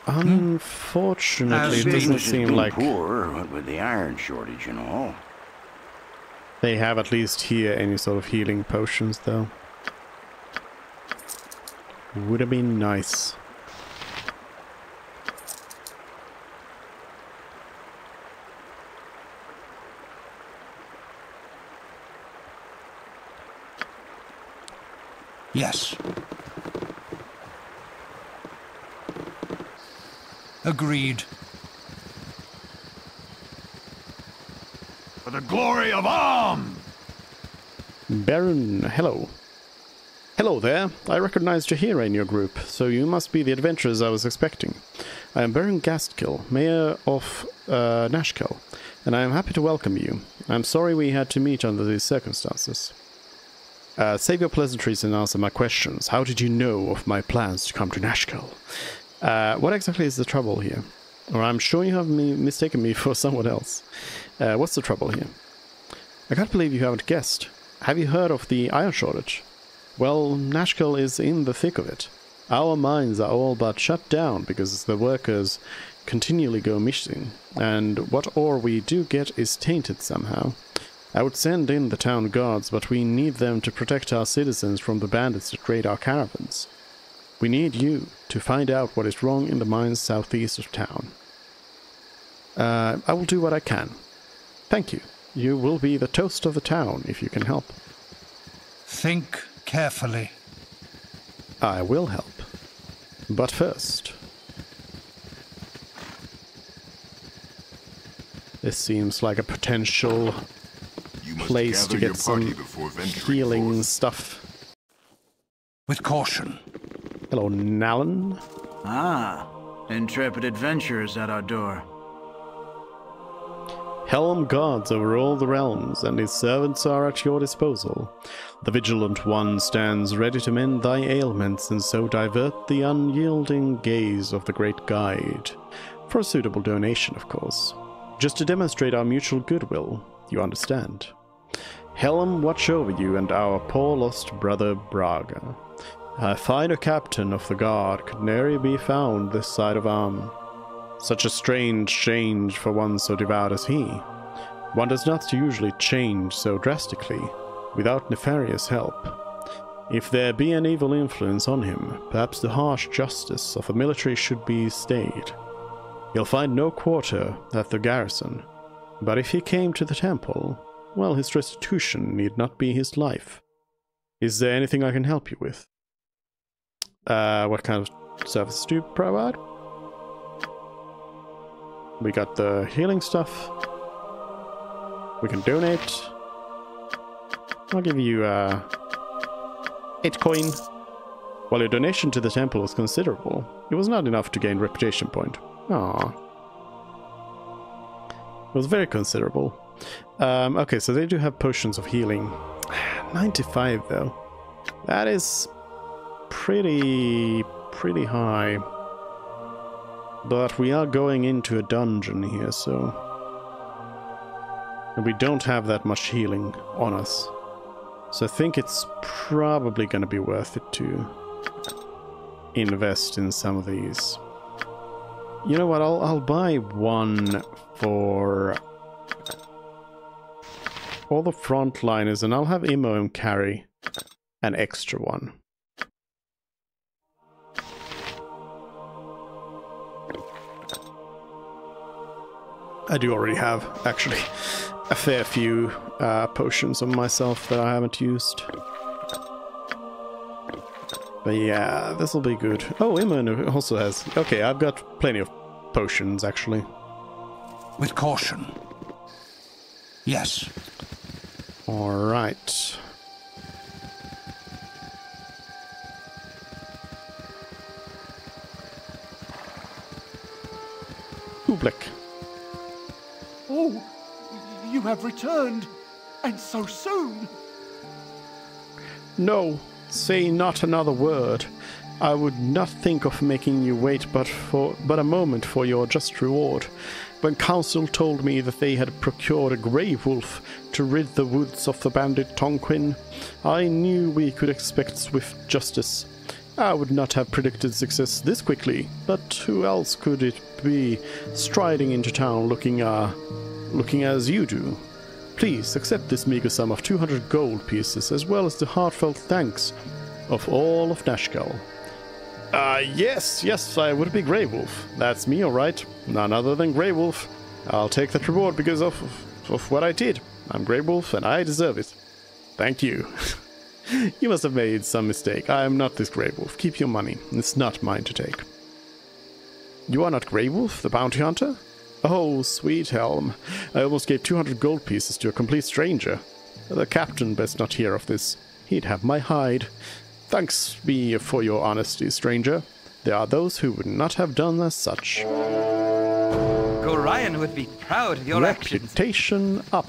[SPEAKER 1] Unfortunately, it doesn't seem like
[SPEAKER 5] poor, what with the iron shortage and all.
[SPEAKER 1] They have at least here any sort of healing potions, though. Would have been nice.
[SPEAKER 2] Yes. Agreed.
[SPEAKER 5] For the glory of Am!
[SPEAKER 1] Baron, hello. Hello there. I recognize Jaheira in your group, so you must be the adventurers I was expecting. I am Baron Gastkill, mayor of Nashkel, and I am happy to welcome you. I'm sorry we had to meet under these circumstances. Save your pleasantries and answer my questions. How did you know of my plans to come to Nashkel? What exactly is the trouble here? Or I'm sure you have mistaken me for someone else. What's the trouble here? I can't believe you haven't guessed. Have you heard of the iron shortage? Well, Nashkel is in the thick of it. Our mines are all but shut down because the workers continually go missing, and what ore we do get is tainted somehow. I would send in the town guards, but we need them to protect our citizens from the bandits that raid our caravans. We need you to find out what is wrong in the mines southeast of town. I will do what I can. Thank you. You will be the toast of the town if you can help.
[SPEAKER 2] Think carefully.
[SPEAKER 1] I will help. But first... This seems like a potential place to get some healing stuff.
[SPEAKER 2] With caution.
[SPEAKER 1] Hello, Nalan.
[SPEAKER 9] Ah, intrepid adventurers at our door.
[SPEAKER 1] Helm guards over all the realms, and his servants are at your disposal. The vigilant one stands ready to mend thy ailments, and so divert the unyielding gaze of the great guide. For a suitable donation, of course. Just to demonstrate our mutual goodwill, you understand. Helm watch over you and our poor lost brother Braga. A finer captain of the guard could nary be found this side of Arm. Such a strange change for one so devout as he. One does not usually change so drastically, without nefarious help. If there be an evil influence on him, perhaps the harsh justice of the military should be stayed. He'll find no quarter at the garrison, but if he came to the temple, well, his restitution need not be his life. Is there anything I can help you with? What kind of service do you provide? We got the healing stuff. We can donate. I'll give you 8 coin. While your donation to the temple was considerable, it was not enough to gain reputation point. Aww. It was very considerable. Okay, so they do have potions of healing. 95 though. That is pretty high. But we are going into a dungeon here, so... And we don't have that much healing on us. So I think it's probably going to be worth it to invest in some of these. You know what, I'll buy one for all the frontliners, and I'll have Imo carry an extra one. I do already have, actually, a fair few potions on myself that I haven't used. But yeah, this will be good. Oh, Imo also has... Okay, I've got plenty of potions, actually.
[SPEAKER 2] With caution. Yes.
[SPEAKER 1] Alright. Oobleck.
[SPEAKER 14] Oh, you have returned, and so soon.
[SPEAKER 1] No, say not another word. I would not think of making you wait but a moment for your just reward. When council told me that they had procured a grey wolf to rid the woods of the bandit Tonquin, I knew we could expect swift justice. I would not have predicted success this quickly, but who else could it be striding into town looking as you do? Please accept this meager sum of 200 gold pieces, as well as the heartfelt thanks of all of Nashkel. Yes, I would be Grey Wolf. That's me, alright. None other than Grey Wolf. I'll take that reward because of what I did. I'm Grey Wolf, and I deserve it. Thank you. You must have made some mistake. I am not this Grey Wolf. Keep your money. It's not mine to take. You are not Grey Wolf, the bounty hunter? Oh, sweet Helm. I almost gave 200 gold pieces to a complete stranger. The captain best not hear of this. He'd have my hide. Thanks be for your honesty, stranger. There are those who would not have done as such.
[SPEAKER 15] Gorion would be proud of your actions.
[SPEAKER 1] Reputation up.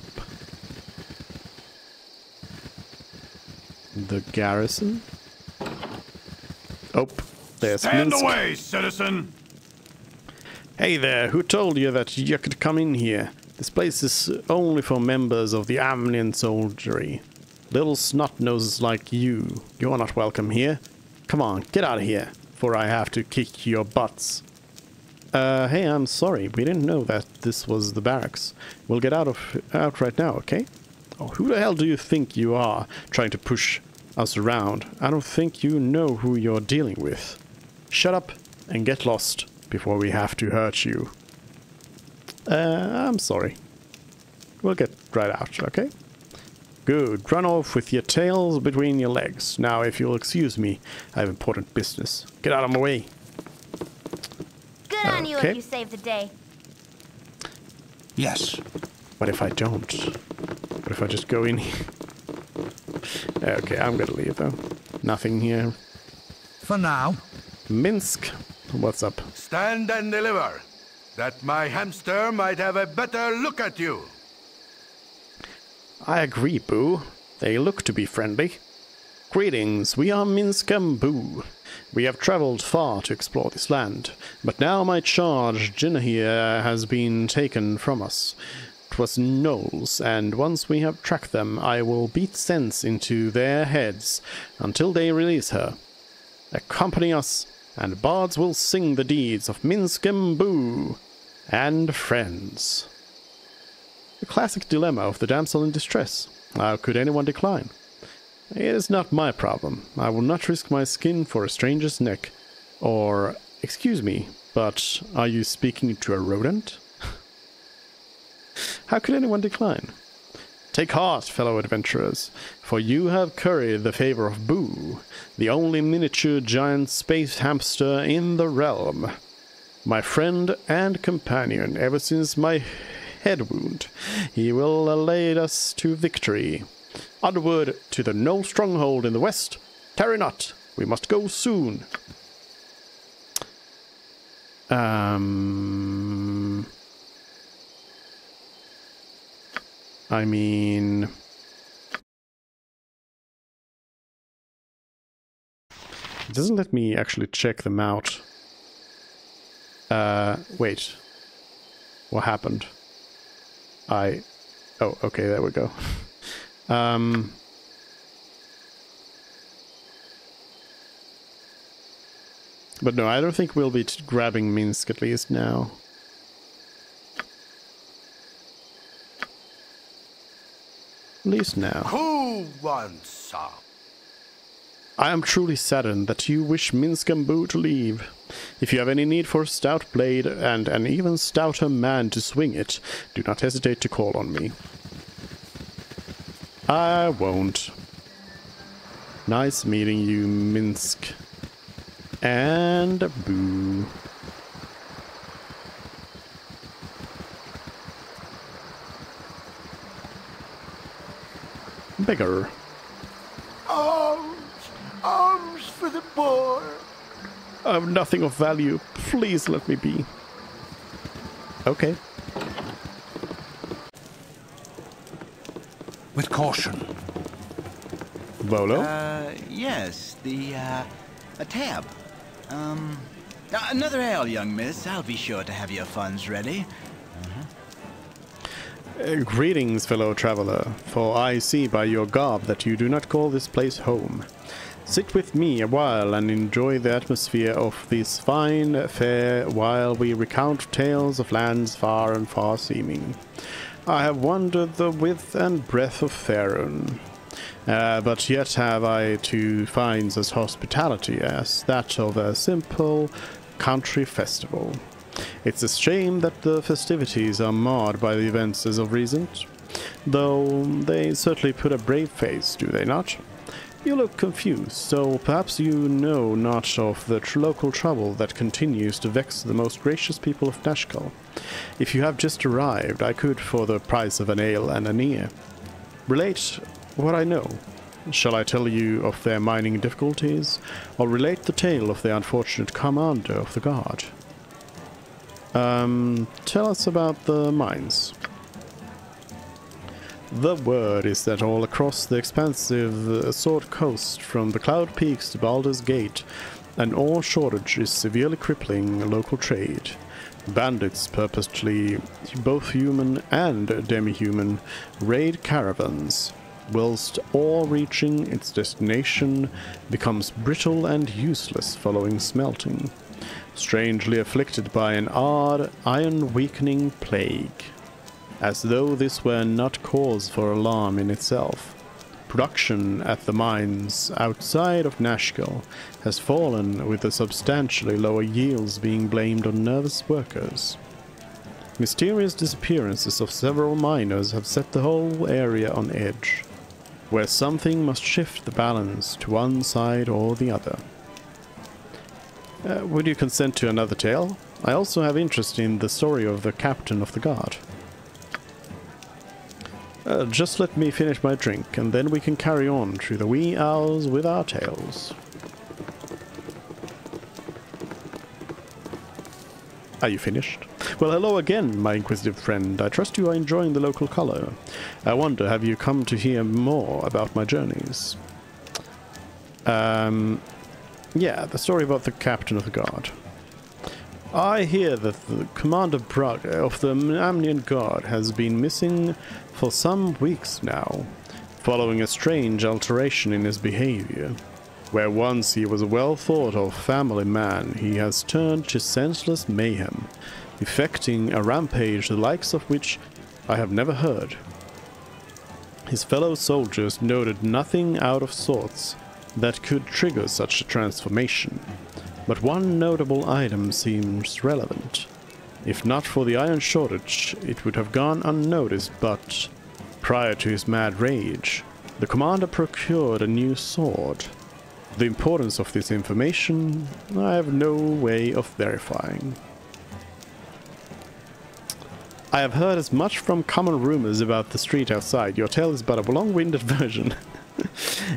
[SPEAKER 1] The garrison. Oh, there's
[SPEAKER 5] Stand
[SPEAKER 1] Minsk.
[SPEAKER 5] away, citizen!
[SPEAKER 1] Hey there, who told you that you could come in here? This place is only for members of the Amnian soldiery. Little snot-noses like you. You're not welcome here. Come on, get out of here, for I have to kick your butts. Hey, I'm sorry. We didn't know that this was the barracks. We'll get out right now, okay? Oh, who the hell do you think you are, trying to push us around? I don't think you know who you're dealing with. Shut up and get lost before we have to hurt you. I'm sorry. We'll get right out, okay? Good. Run off with your tails between your legs. Now, if you'll excuse me, I have important business. Get out of my way.
[SPEAKER 13] Good on you if you saved the day.
[SPEAKER 2] Yes.
[SPEAKER 1] What if I don't? What if I just go in here? Okay, I'm gonna leave though. Nothing here.
[SPEAKER 2] For now.
[SPEAKER 1] Minsk, what's up?
[SPEAKER 16] Stand and deliver, that my hamster might have a better look at you.
[SPEAKER 1] I agree, Boo. They look to be friendly. Greetings, we are Minsk and Boo. We have traveled far to explore this land, but now my charge, Jinnahir, has been taken from us. It was gnolls, and once we have tracked them, I will beat sense into their heads until they release her. Accompany us, and bards will sing the deeds of Minsk and Boo and friends. The classic dilemma of the damsel in distress. How could anyone decline? It is not my problem. I will not risk my skin for a stranger's neck. Or, excuse me, but are you speaking to a rodent? How could anyone decline? Take heart, fellow adventurers, for you have curried the favor of Boo, the only miniature giant space hamster in the realm. My friend and companion ever since my head wound. He will lead us to victory. Onward to the Gnoll stronghold in the west. Tarry not, we must go soon. I mean... It doesn't let me actually check them out. Wait. What happened? Oh, okay, there we go. But no, I don't think we'll be grabbing Minsk at least now. At least now.
[SPEAKER 16] Who wants some?
[SPEAKER 1] I am truly saddened that you wish Minsk and Boo to leave. If you have any need for a stout blade and an even stouter man to swing it, do not hesitate to call on me. I won't. Nice meeting you, Minsk. And Boo. Bigger.
[SPEAKER 16] Arms! Arms for the poor!
[SPEAKER 1] I have nothing of value. Please let me be. Okay.
[SPEAKER 2] With caution.
[SPEAKER 1] Volo?
[SPEAKER 17] Yes, a tab. Another ale, young miss. I'll be sure to have your funds ready.
[SPEAKER 1] Greetings, fellow traveler, for I see by your garb that you do not call this place home. Sit with me a while and enjoy the atmosphere of this fine fair while we recount tales of lands far and far-seeming. I have wandered the width and breadth of Faerun, but yet have I to find such hospitality as that of a simple country festival. It's a shame that the festivities are marred by the events as of recent, though they certainly put a brave face, do they not? You look confused, so perhaps you know not of the local trouble that continues to vex the most gracious people of Nashkel. If you have just arrived, I could, for the price of an ale and an ear, relate what I know. Shall I tell you of their mining difficulties, or relate the tale of the unfortunate commander of the guard? Tell us about the mines. The word is that all across the expansive Sword Coast, from the Cloud Peaks to Baldur's Gate, an ore shortage is severely crippling local trade. Bandits purposely, both human and demi-human, raid caravans, whilst ore reaching its destination becomes brittle and useless following smelting, strangely afflicted by an odd, iron-weakening plague. As though this were not cause for alarm in itself, production at the mines outside of Nashkel has fallen, with the substantially lower yields being blamed on nervous workers. Mysterious disappearances of several miners have set the whole area on edge, where something must shift the balance to one side or the other. Would you consent to another tale? I also have interest in the story of the captain of the guard. Just let me finish my drink, and then we can carry on through the wee hours with our tales. Are you finished? Well, hello again, my inquisitive friend. I trust you are enjoying the local color. I wonder, have you come to hear more about my journeys? Yeah, the story about the captain of the guard. I hear that the Commander Brugge of the Amnian Guard has been missing for some weeks now, following a strange alteration in his behavior. Where once he was a well-thought-of family man, he has turned to senseless mayhem, effecting a rampage the likes of which I have never heard. His fellow soldiers noted nothing out of sorts that could trigger such a transformation. But one notable item seems relevant. If not for the iron shortage, it would have gone unnoticed, but prior to his mad rage, the commander procured a new sword. The importance of this information I have no way of verifying. I have heard as much from common rumors about the street outside. Your tale is but a long-winded version.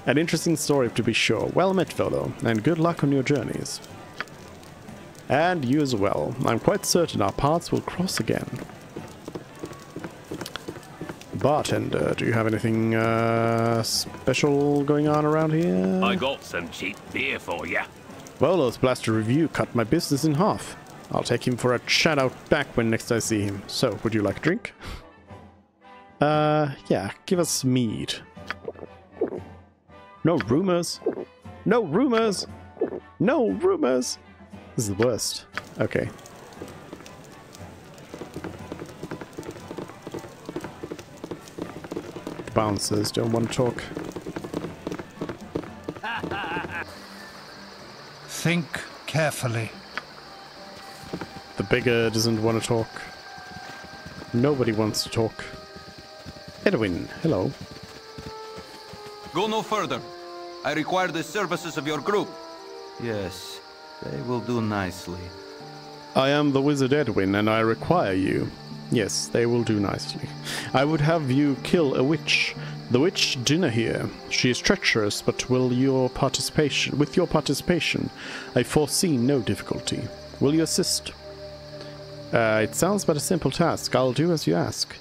[SPEAKER 1] An interesting story to be sure. Well met, fellow, and good luck on your journeys. And you as well. I'm quite certain our paths will cross again. Bartender, do you have anything special going on around here?
[SPEAKER 18] I got some cheap beer for you.
[SPEAKER 1] Volo's blaster review cut my business in half. I'll take him for a chat out back when next I see him. So, would you like a drink? Yeah, give us mead. No rumors. No rumors. No rumors. This is the worst. Okay. The bouncers don't want to talk.
[SPEAKER 2] Think carefully.
[SPEAKER 1] The beggar doesn't want to talk. Nobody wants to talk. Edwin, hello.
[SPEAKER 15] Go no further. I require the services of your group.
[SPEAKER 17] Yes, they will do nicely.
[SPEAKER 1] I am the wizard Edwin, and I require you. Yes, they will do nicely. I would have you kill a witch. The witch Dinah here. She is treacherous, but with your participation, I foresee no difficulty. Will you assist? It sounds but a simple task. I'll do as you ask.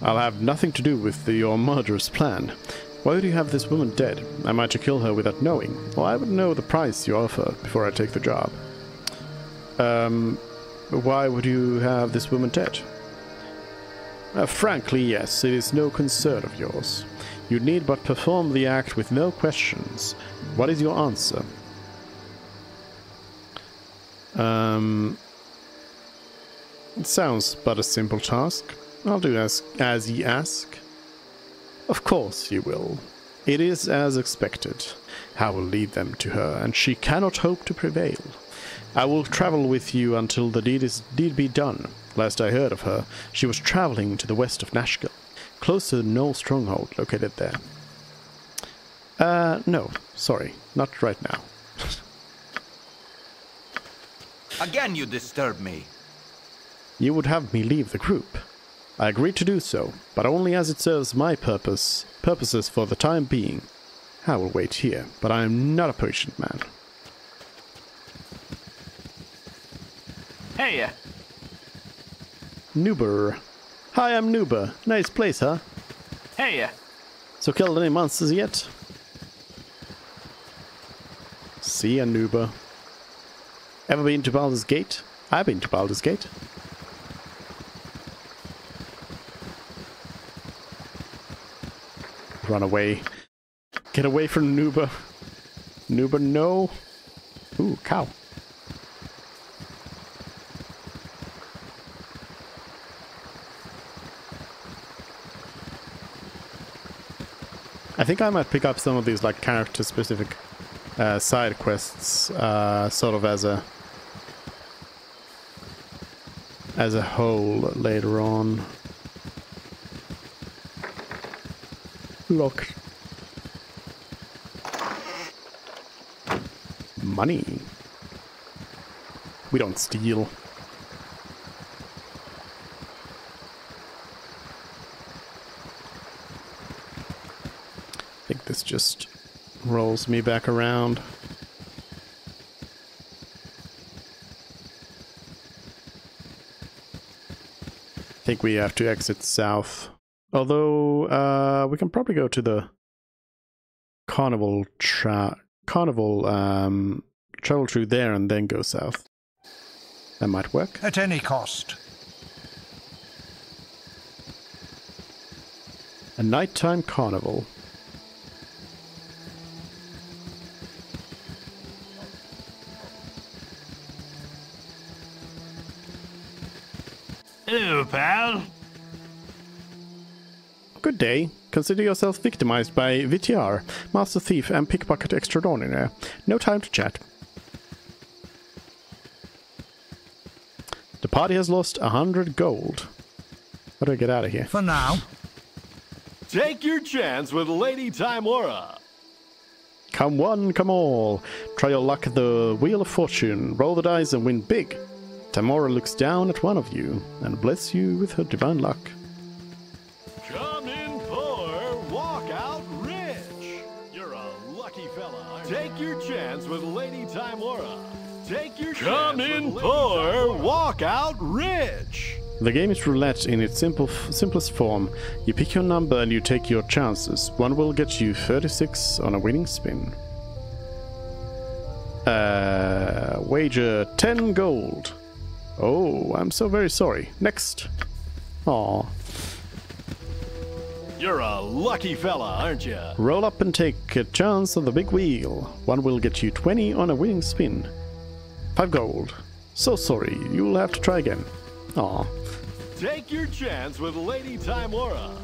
[SPEAKER 1] I'll have nothing to do with your murderous plan. Why would you have this woman dead? Am I to kill her without knowing? Well, I would know the price you offer before I take the job. Why would you have this woman dead? Frankly, yes, it is no concern of yours. You need but perform the act with no questions. What is your answer? It sounds but a simple task. I'll do as ye ask. Of course you will. It is as expected. I will lead them to her, and she cannot hope to prevail. I will travel with you until the deed be done. Last I heard of her, she was traveling to the west of Nashkel, close to the Knoll stronghold located there. No, sorry, not right now.
[SPEAKER 15] Again you disturb me.
[SPEAKER 1] You would have me leave the group. I agreed to do so, but only as it serves my purposes for the time being. I will wait here, but I am not a patient man.
[SPEAKER 18] Hey,
[SPEAKER 1] Nuber. Hi, I'm Nuber. Nice place, huh?
[SPEAKER 19] Hey.
[SPEAKER 1] So killed any monsters yet? See ya, Nuber. Ever been to Baldur's Gate? I've been to Baldur's Gate. Run away. Get away from Nuber. Nuber, no. Ooh, cow. I think I might pick up some of these like character-specific side quests, sort of as a whole later on. Look. Money. We don't steal. I think this just rolls me back around. I think we have to exit south. Although, we can probably go to the carnival travel through there and then go south. That might work.
[SPEAKER 2] At any cost.
[SPEAKER 1] A nighttime carnival.
[SPEAKER 18] Hello, pal.
[SPEAKER 1] Good day. Consider yourself victimized by VTR, Master Thief and Pickpocket Extraordinaire. No time to chat. The party has lost 100 gold. How do I get out of here?
[SPEAKER 2] For now.
[SPEAKER 20] Take your chance with Lady Timora.
[SPEAKER 1] Come one, come all. Try your luck at the Wheel of Fortune. Roll the dice and win big. Timora looks down at one of you and bless you with her divine luck.
[SPEAKER 20] Come in poor, walk out rich. You're a lucky fella. Take your chance with Lady Timora. Take your chance. Come in poor, walk out rich.
[SPEAKER 1] The game is roulette in its simplest form. You pick your number and you take your chances. One will get you 36 on a winning spin. Wager 10 gold. Oh, I'm so very sorry. Next. Aw.
[SPEAKER 20] You're a lucky fella, aren't you?
[SPEAKER 1] Roll up and take a chance on the big wheel. One will get you 20 on a winning spin. 5 gold. So sorry, you'll have to try again. Aw.
[SPEAKER 20] Take your chance with Lady Timora.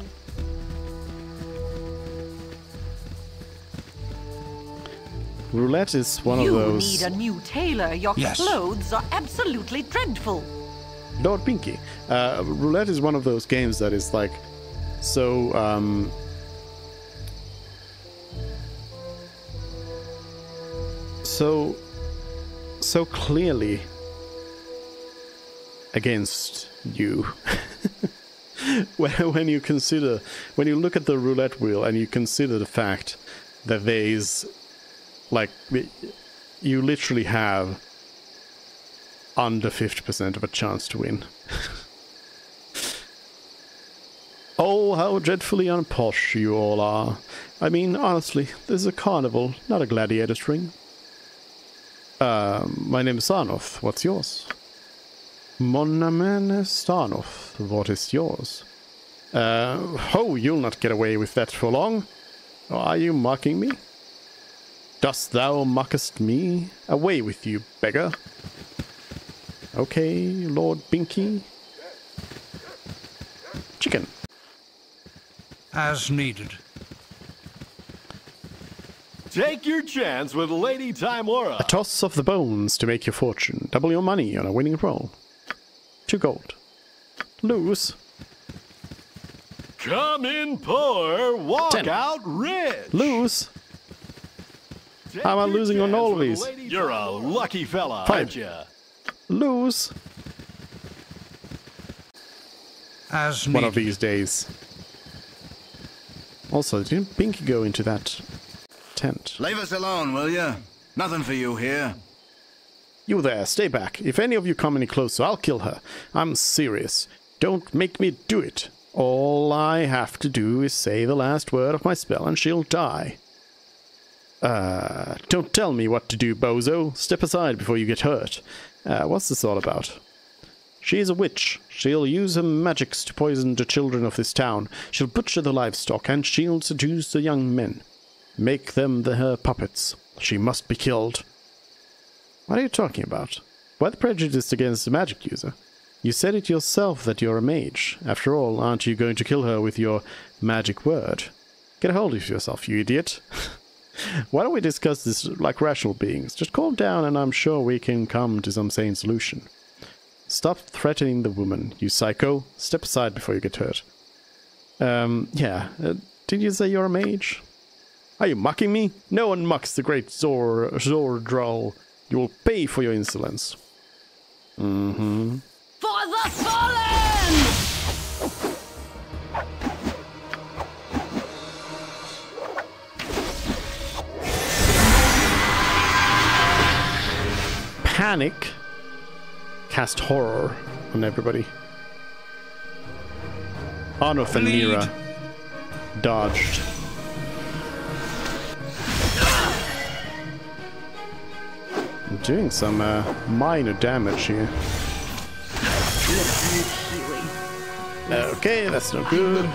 [SPEAKER 1] Roulette is one of those...
[SPEAKER 4] You need a new tailor. Your clothes are absolutely dreadful.
[SPEAKER 1] Lord Pinky. Roulette is one of those games that is like so so clearly against you. when you look at the roulette wheel and you consider the fact that there is like you literally have under 50% of a chance to win. Oh, how dreadfully unposh you all are. I mean, honestly, this is a carnival, not a gladiator's ring. My name is Sarnoff. What's yours? Mon name is Sarnoff. What is yours? Oh, you'll not get away with that for long. Are you mocking me? Dost thou mockest me? Away with you, beggar. Okay, Lord Binky. Chicken.
[SPEAKER 2] As needed.
[SPEAKER 20] Take your chance with Lady Timora.
[SPEAKER 1] A toss of the bones to make your fortune. Double your money on a winning roll. 2 gold. Lose.
[SPEAKER 20] Come in poor, walk
[SPEAKER 1] 10.
[SPEAKER 20] out rich.
[SPEAKER 1] Lose. How am I losing on all of these?
[SPEAKER 20] You're a lucky fella,
[SPEAKER 1] 5.
[SPEAKER 20] aren't you?
[SPEAKER 1] Lose.
[SPEAKER 2] As
[SPEAKER 1] one of these days. Also, didn't Pinky go into that tent?
[SPEAKER 16] Leave us alone, will you? Nothing for you here.
[SPEAKER 1] You there, stay back. If any of you come any closer, I'll kill her. I'm serious. Don't make me do it. All I have to do is say the last word of my spell and she'll die. Don't tell me what to do, bozo. Step aside before you get hurt. What's this all about? She is a witch. She'll use her magics to poison the children of this town. She'll butcher the livestock, and she'll seduce the young men. Make them her puppets. She must be killed. What are you talking about? Why the prejudice against the magic user? You said it yourself that you're a mage. After all, aren't you going to kill her with your magic word? Get a hold of yourself, you idiot. Why don't we discuss this like rational beings? Just calm down and I'm sure we can come to some sane solution. Stop threatening the woman, you psycho. Step aside before you get hurt. Did you say you're a mage? Are you mocking me? No one mocks the great Zordral. You will pay for your insolence. Mm-hmm.
[SPEAKER 4] For the fallen!
[SPEAKER 1] Panic. Cast horror on everybody. Arnoth and Mira dodged. I'm doing some minor damage here. Okay, that's not good.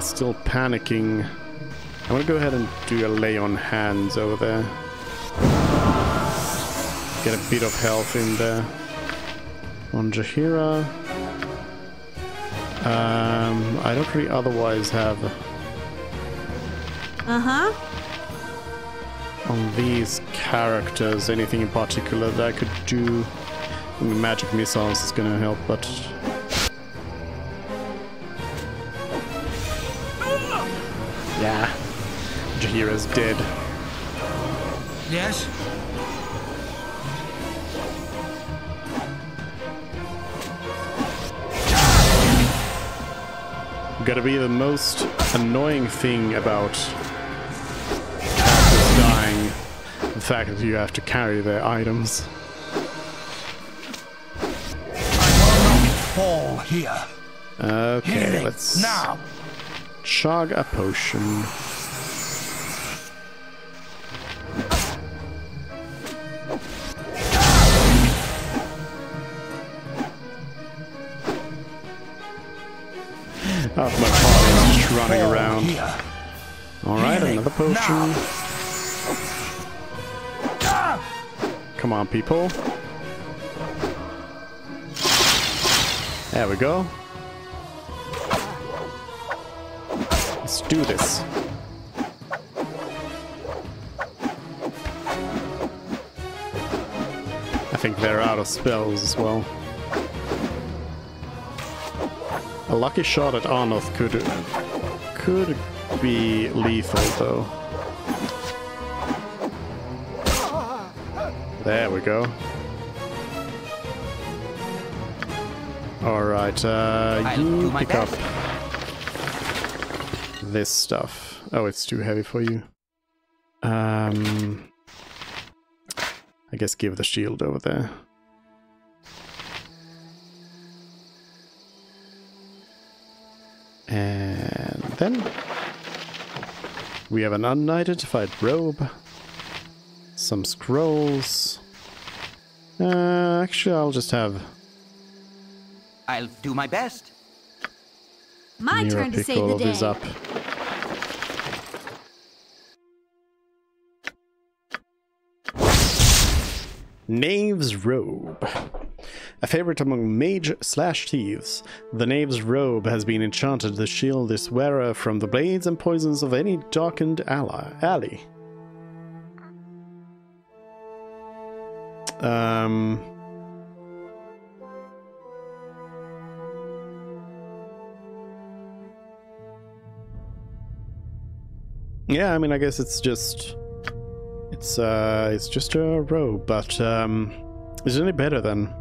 [SPEAKER 1] Still panicking. I'm gonna go ahead and do a lay on hands over there. Get a bit of health in there. On Jaheira. I don't really otherwise have... on these characters anything in particular that I could do. I mean, magic missiles is gonna help, but... yeah. Jaheira's dead.
[SPEAKER 2] Yes?
[SPEAKER 1] Gotta be the most annoying thing about characters dying, the fact that you have to carry their items.
[SPEAKER 2] I will not fall here.
[SPEAKER 1] Okay,
[SPEAKER 2] Healing
[SPEAKER 1] let's
[SPEAKER 2] now.
[SPEAKER 1] chug a potion. Half my party is just running around. Alright, another potion. Come on, people. There we go. Let's do this. I think they're out of spells as well. A lucky shot at Arnoth could be lethal, though. There we go. Alright, you pick up this stuff. Oh, it's too heavy for you. I guess give the shield over there. And then we have an unidentified robe, some scrolls. Actually, I'll just have...
[SPEAKER 19] I'll do my best.
[SPEAKER 6] My
[SPEAKER 1] Mira
[SPEAKER 6] turn to
[SPEAKER 1] pick
[SPEAKER 6] save
[SPEAKER 1] all
[SPEAKER 6] the
[SPEAKER 1] of these
[SPEAKER 6] day.
[SPEAKER 1] up. Knave's Robe. A favorite among mage/thieves, the Knave's Robe has been enchanted to shield its wearer from the blades and poisons of any darkened alley. Yeah, I mean, I guess it's just a robe, but is it any better than?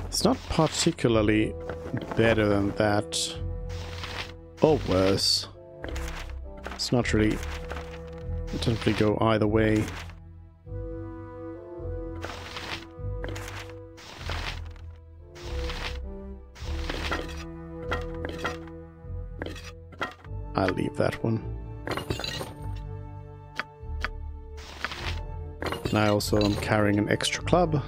[SPEAKER 1] It's not particularly better than that. or worse. It's not really... It doesn't really go either way. I'll leave that one. And I also am carrying an extra club.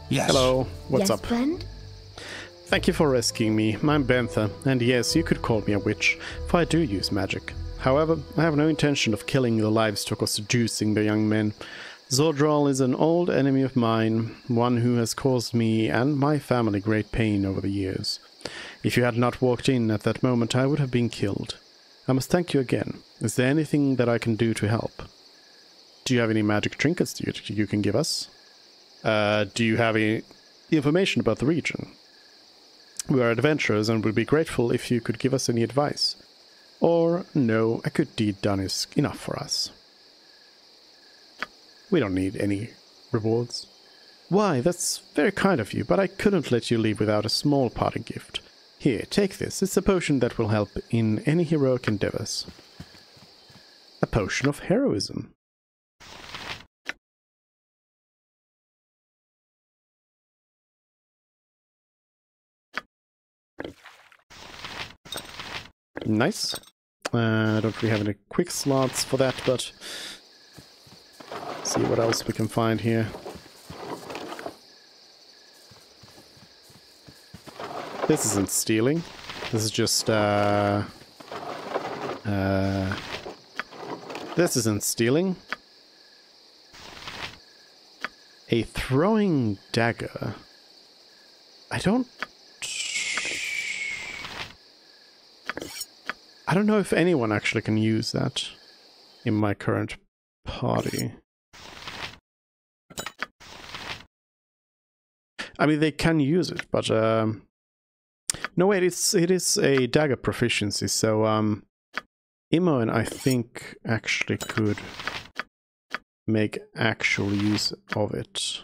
[SPEAKER 2] Yes.
[SPEAKER 1] Hello, what's up?
[SPEAKER 13] Friend?
[SPEAKER 1] Thank you for rescuing me. I'm Bentha, and yes, you could call me a witch, for I do use magic. However, I have no intention of killing the livestock or seducing the young men. Zordral is an old enemy of mine, one who has caused me and my family great pain over the years. If you had not walked in at that moment, I would have been killed. I must thank you again. Is there anything that I can do to help? Do you have any magic trinkets you can give us? Do you have any information about the region? We are adventurers and would be grateful if you could give us any advice. Or, no, a good deed done is enough for us. We don't need any rewards. Why, that's very kind of you, but I couldn't let you leave without a small parting gift. Here, take this. It's a potion that will help in any heroic endeavors. A potion of heroism. Nice. I don't really have any quick slots for that, but see what else we can find here. This isn't stealing. This is just this isn't stealing. A throwing dagger. I don't know if anyone actually can use that in my current party. I mean, they can use it, but no, wait, it is a dagger proficiency, so Imoen, I think, actually could make actual use of it.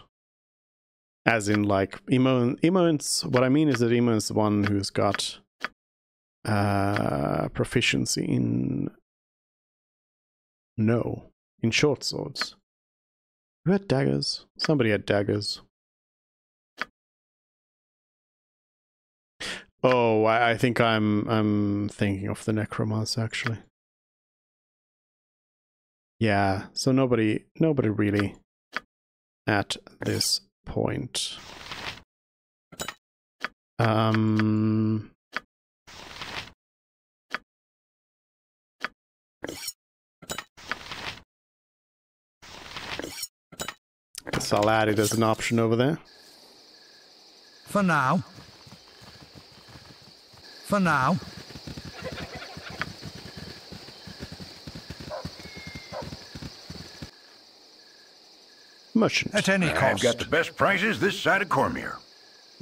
[SPEAKER 1] As in, like, Imoen's, what I mean is that Imoen's the one who's got proficiency in short swords. Who had daggers? Somebody had daggers. Oh, I think I'm thinking of the Necromans, actually. Yeah, so nobody really at this point. Guess I'll add it as an option over there.
[SPEAKER 2] For now. For now.
[SPEAKER 1] Merchant.
[SPEAKER 2] At any cost.
[SPEAKER 5] I've got the best prices this side of Cormyr.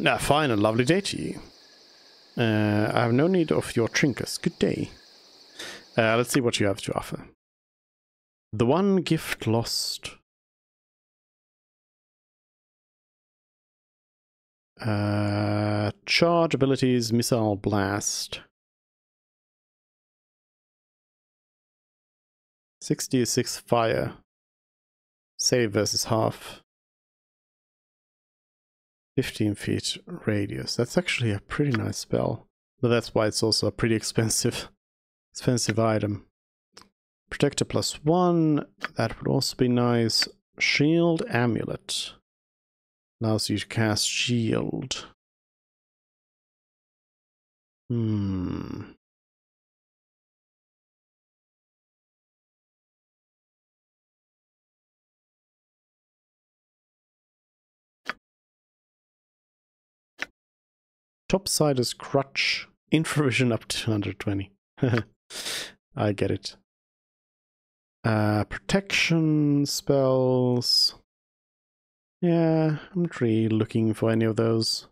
[SPEAKER 1] A fine and lovely day to you. I have no need of your trinkets. Good day. Let's see what you have to offer. The one gift lost. Charge abilities, missile blast. 66 fire. Save versus half. 15 feet radius. That's actually a pretty nice spell. But that's why it's also a pretty expensive item. Protector +1. That would also be nice. Shield amulet. Allows you to cast shield. Top side is crutch. Infravision up to 120. I get it. Protection spells. Yeah, I'm not really looking for any of those.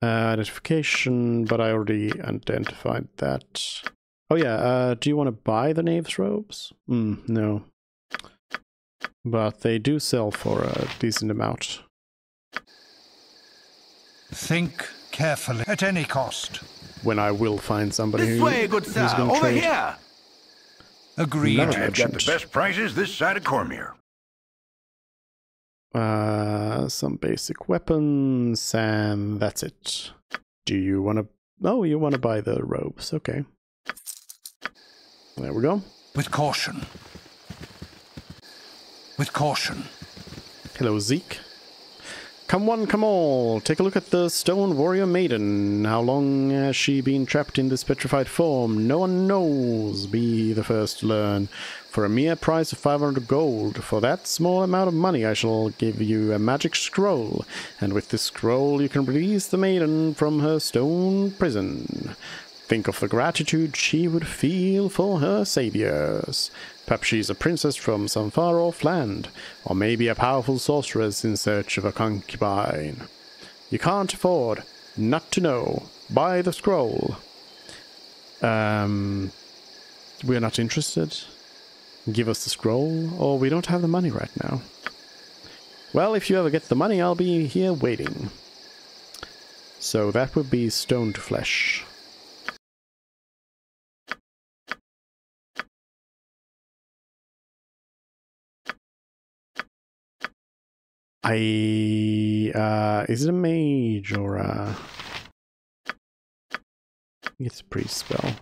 [SPEAKER 1] Identification, but I already identified that. Oh yeah, do you want to buy the Knave's robes? No. But they do sell for a decent amount.
[SPEAKER 2] Think Carefully, at any cost.
[SPEAKER 1] When I will find somebody
[SPEAKER 5] This
[SPEAKER 1] who,
[SPEAKER 5] way, good
[SPEAKER 1] who's
[SPEAKER 5] sir.
[SPEAKER 1] going to
[SPEAKER 5] Over
[SPEAKER 1] trade.
[SPEAKER 5] here.
[SPEAKER 2] Agreed.
[SPEAKER 1] Another
[SPEAKER 5] I've got the
[SPEAKER 1] merchant.
[SPEAKER 5] best prices this side of Cormier.
[SPEAKER 1] Some basic weapons, and that's it. Do you want to... Oh, you want to buy the robes. Okay. There we go.
[SPEAKER 2] With caution. With caution.
[SPEAKER 1] Hello, Zeke. Come one, come all. Take a look at the stone warrior maiden. How long has she been trapped in this petrified form? No one knows. Be the first to learn. For a mere price of 500 gold, for that small amount of money I shall give you a magic scroll, and with this scroll you can release the maiden from her stone prison. Think of the gratitude she would feel for her saviors. Perhaps she's a princess from some far-off land, or maybe a powerful sorceress in search of a concubine. You can't afford not to know. Buy the scroll. We're not interested. Give us the scroll, or we don't have the money right now. Well, if you ever get the money, I'll be here waiting. So that would be stone to flesh. Is it a mage or a... It's a priest spell.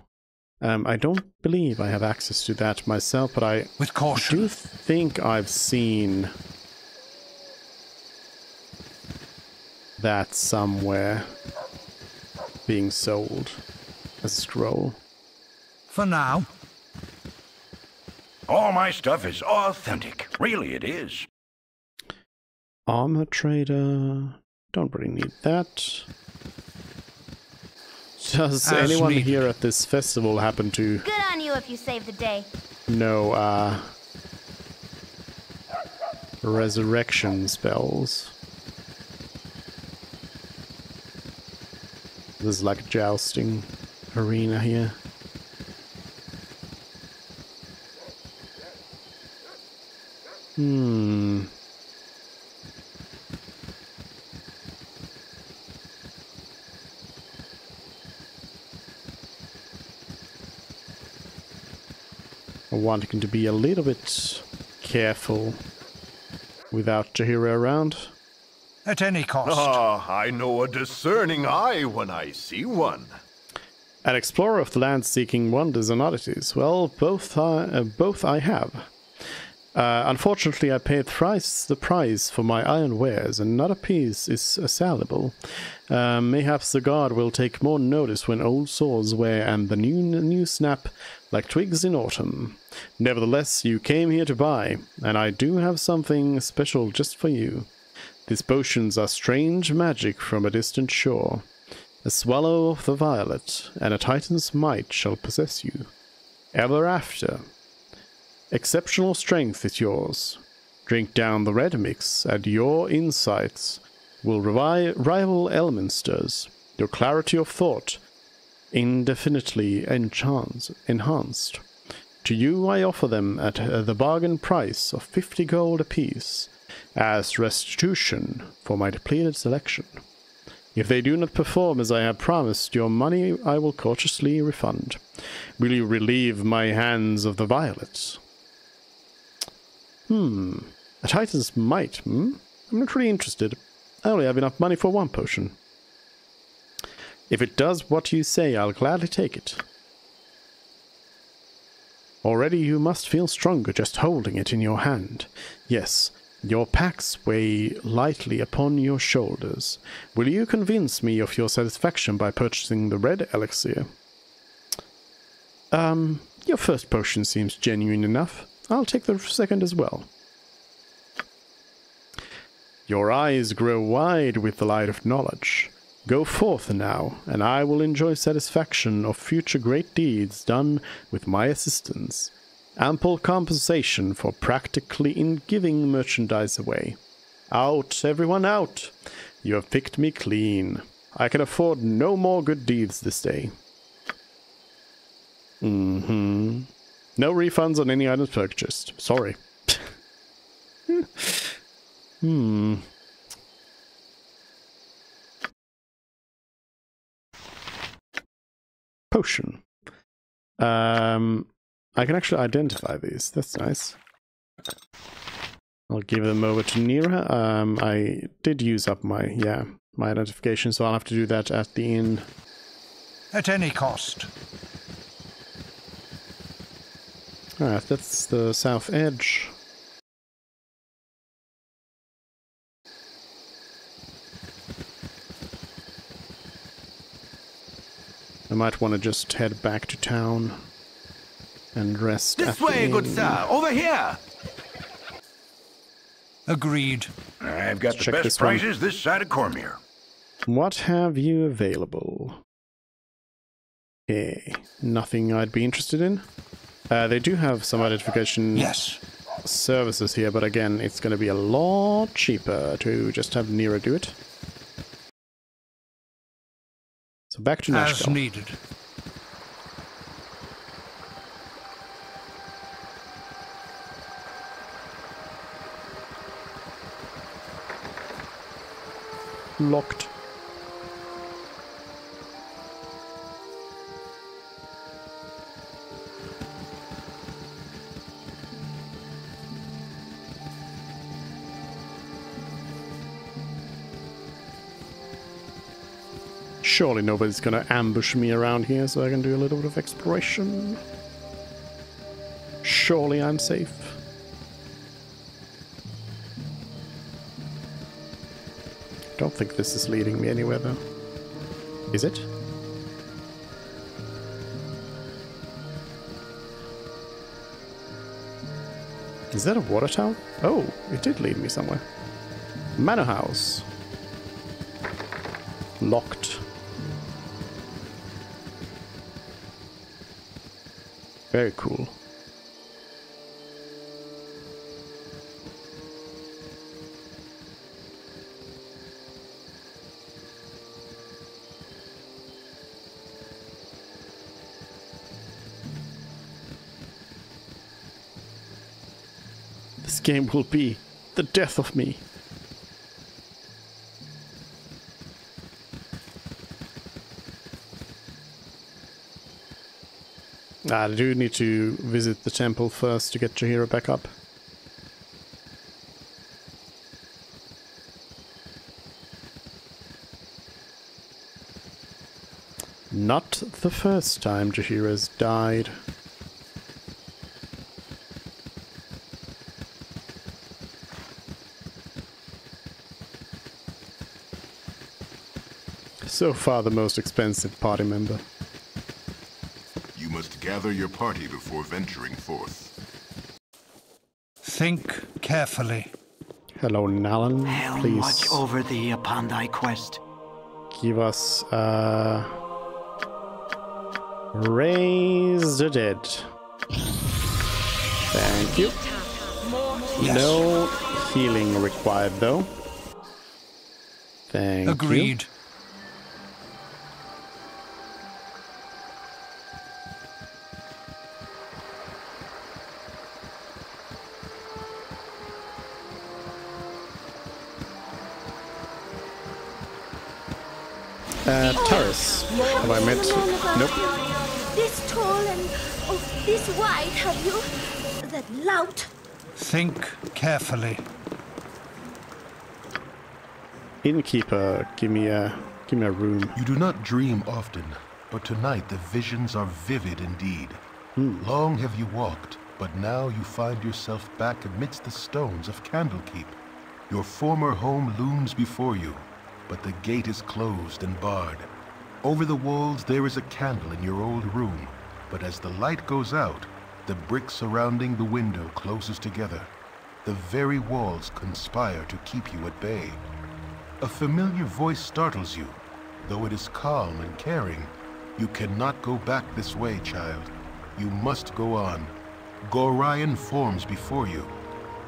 [SPEAKER 1] I don't believe I have access to that myself, but I
[SPEAKER 2] with caution.
[SPEAKER 1] Do think I've seen that somewhere being sold as a scroll.
[SPEAKER 2] For now.
[SPEAKER 5] All my stuff is authentic. Really, it is.
[SPEAKER 1] Armor trader. Don't really need that. Does anyone here at this festival happen to
[SPEAKER 13] Good on you if you save the day.
[SPEAKER 1] know resurrection spells? This is like a jousting arena here. Wanting to be a little bit careful without Jahira around.
[SPEAKER 2] At any cost.
[SPEAKER 20] Ah, I know a discerning eye when I see one.
[SPEAKER 1] An explorer of the land seeking wonders and oddities. Well, both I have. Unfortunately, I paid thrice the price for my iron wares, and not a piece is salable. Mayhaps the guard will take more notice when old sores wear and the new snap like twigs in autumn. Nevertheless, you came here to buy, and I do have something special just for you. These potions are strange magic from a distant shore. A swallow of the violet, and a titan's might shall possess you. Ever after. Exceptional strength is yours. Drink down the red mix, and your insights will rival Elminster's. Your clarity of thought indefinitely enhanced. To you I offer them at the bargain price of 50 gold apiece, as restitution for my depleted selection. If they do not perform as I have promised, your money I will cautiously refund. Will you relieve my hands of the violets? A titan's might, I'm not really interested. I only have enough money for one potion. If it does what you say, I'll gladly take it. Already you must feel stronger just holding it in your hand. Yes, your packs weigh lightly upon your shoulders. Will you convince me of your satisfaction by purchasing the red elixir? Your first potion seems genuine enough. I'll take the second as well. Your eyes grow wide with the light of knowledge. Go forth now, and I will enjoy satisfaction of future great deeds done with my assistance. Ample compensation for practically in giving merchandise away. Out, everyone out! You have picked me clean. I can afford no more good deeds this day. No refunds on any items purchased. Sorry. potion. I can actually identify these. That's nice. I'll give them over to Nira. I did use up my identification, so I'll have to do that at the inn.
[SPEAKER 2] At any cost.
[SPEAKER 1] Alright, that's the south edge. I might want to just head back to town and rest at the inn.
[SPEAKER 5] This way, good sir! Over here!
[SPEAKER 2] Agreed.
[SPEAKER 5] I've got the best prices this side of Cormier.
[SPEAKER 1] What have you available? Okay, nothing I'd be interested in. They do have some identification services here, but again, it's going to be a lot cheaper to just have Nira do it. So back to Nashville.
[SPEAKER 2] As needed.
[SPEAKER 1] Locked. Surely nobody's gonna ambush me around here so I can do a little bit of exploration. Surely I'm safe. Don't think this is leading me anywhere though. Is it? Is that a water tower? Oh, it did lead me somewhere. Manor house. Locked. Very cool. This game will be the death of me. I do need to visit the temple first to get Jaheira back up. Not the first time Jaheira's died. So far the most expensive party member.
[SPEAKER 8] You must gather your party before venturing forth.
[SPEAKER 2] Think carefully.
[SPEAKER 1] Hello, Nalan.
[SPEAKER 21] Hail
[SPEAKER 1] Please
[SPEAKER 21] watch over thee upon thy quest.
[SPEAKER 1] give us Raise the Dead. Thank you.
[SPEAKER 2] Yes.
[SPEAKER 1] No healing required though. Thank you.
[SPEAKER 2] Agreed.
[SPEAKER 1] Taurus. Have I met? Nope.
[SPEAKER 7] This tall and this wide, have you? That lout?
[SPEAKER 2] Think carefully.
[SPEAKER 1] Innkeeper, give me a room.
[SPEAKER 8] You do not dream often, but tonight the visions are vivid indeed. Long have you walked, but now you find yourself back amidst the stones of Candlekeep. Your former home looms before you, but the gate is closed and barred. Over the walls there is a candle in your old room, but as the light goes out, the brick surrounding the window closes together. The very walls conspire to keep you at bay. A familiar voice startles you. Though it is calm and caring, you cannot go back this way, child. You must go on. Gorion forms before you,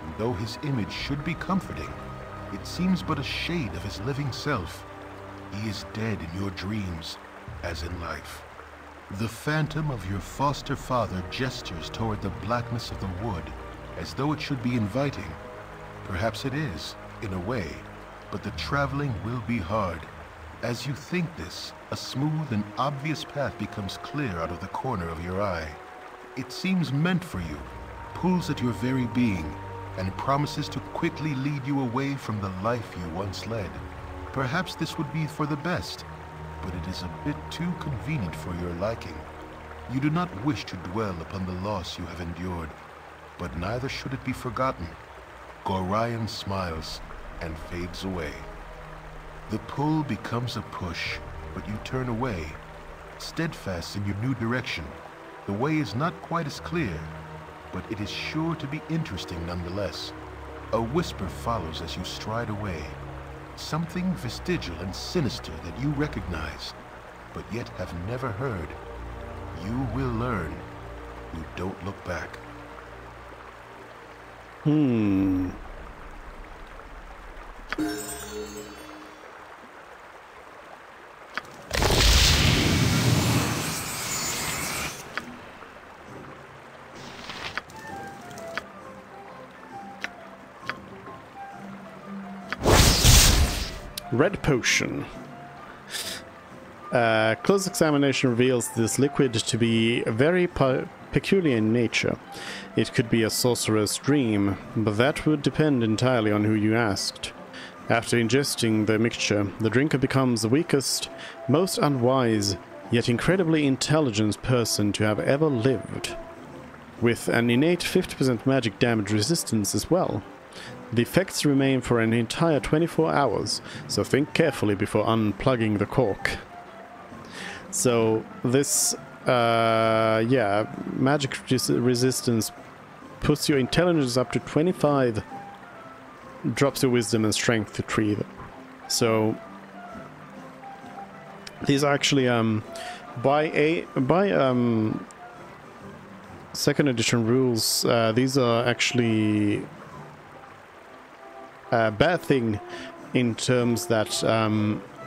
[SPEAKER 8] and though his image should be comforting, it seems but a shade of his living self. He is dead in your dreams, as in life. The phantom of your foster father gestures toward the blackness of the wood, as though it should be inviting. Perhaps it is, in a way, but the traveling will be hard. As you think this, a smooth and obvious path becomes clear out of the corner of your eye. It seems meant for you, pulls at your very being, and promises to quickly lead you away from the life you once led. Perhaps this would be for the best, but it is a bit too convenient for your liking. You do not wish to dwell upon the loss you have endured, but neither should it be forgotten. Gorion smiles and fades away. The pull becomes a push, but you turn away, steadfast in your new direction. The way is not quite as clear, but it is sure to be interesting nonetheless. A whisper follows as you stride away, something vestigial and sinister that you recognize, but yet have never heard. You will learn. You don't look back.
[SPEAKER 1] Red potion. Close examination reveals this liquid to be very peculiar in nature. It could be a sorcerer's dream, but that would depend entirely on who you asked. After ingesting the mixture, the drinker becomes the weakest, most unwise, yet incredibly intelligent person to have ever lived, with an innate 50% magic damage resistance as well. The effects remain for an entire 24 hours, so think carefully before unplugging the cork. So this, magic resistance puts your intelligence up to 25, drops your wisdom and strength to 3. So these are actually by second edition rules. These are actually a bad thing in terms that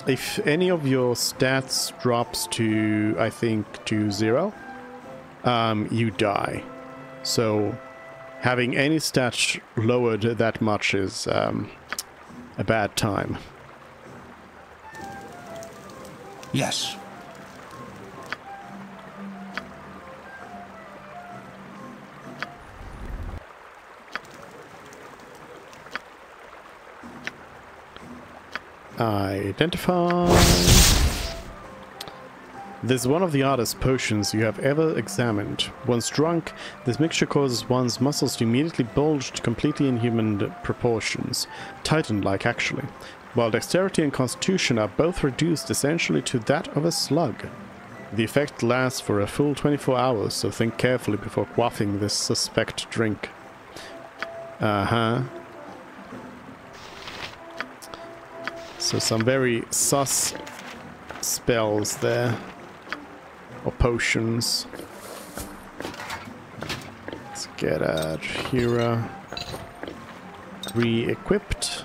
[SPEAKER 1] if any of your stats drops to, I think, to 0, you die. So having any stat lowered that much is a bad time.
[SPEAKER 2] Yes.
[SPEAKER 1] Identify. This is one of the oddest potions you have ever examined. Once drunk, this mixture causes one's muscles to immediately bulge to completely inhuman proportions, Titan-like actually, while dexterity and constitution are both reduced essentially to that of a slug. The effect lasts for a full 24 hours, so think carefully before quaffing this suspect drink. So some very sus spells there. Or potions. Let's get at Hira. Re-equipped.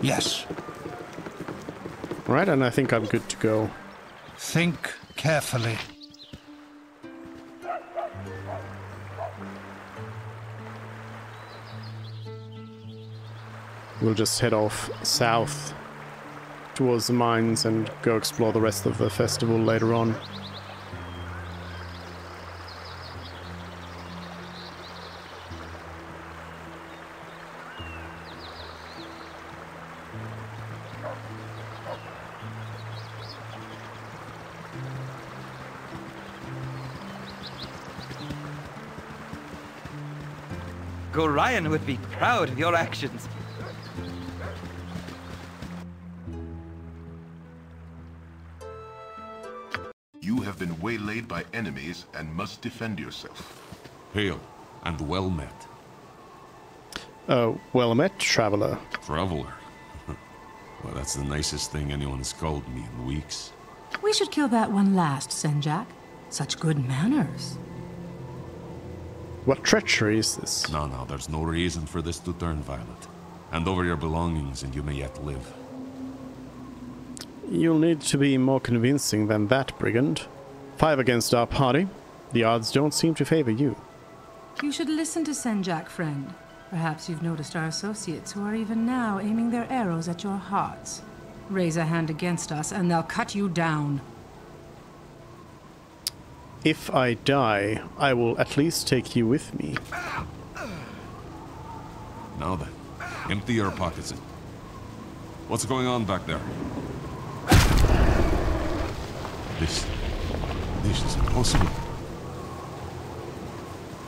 [SPEAKER 2] Yes.
[SPEAKER 1] Right, and I think I'm good to go.
[SPEAKER 2] Think carefully.
[SPEAKER 1] We'll just head off south towards the mines and go explore the rest of the festival later on.
[SPEAKER 19] Gorion would be proud of your actions.
[SPEAKER 8] You have been waylaid by enemies and must defend yourself.
[SPEAKER 3] Hail, and well met.
[SPEAKER 1] Well met, traveler.
[SPEAKER 3] Traveler? Well, that's the nicest thing anyone's called me in weeks.
[SPEAKER 22] We should kill that one last, Senjak. Such good manners.
[SPEAKER 1] What treachery is this?
[SPEAKER 3] No, there's no reason for this to turn violent. Hand over your belongings and you may yet live.
[SPEAKER 1] You'll need to be more convincing than that, Brigand. 5 against our party. The odds don't seem to favor you.
[SPEAKER 22] You should listen to Senjak, friend. Perhaps you've noticed our associates who are even now aiming their arrows at your hearts. Raise a hand against us and they'll cut you down.
[SPEAKER 1] If I die, I will at least take you with me.
[SPEAKER 3] Now then, empty your pockets. What's going on back there? This is impossible.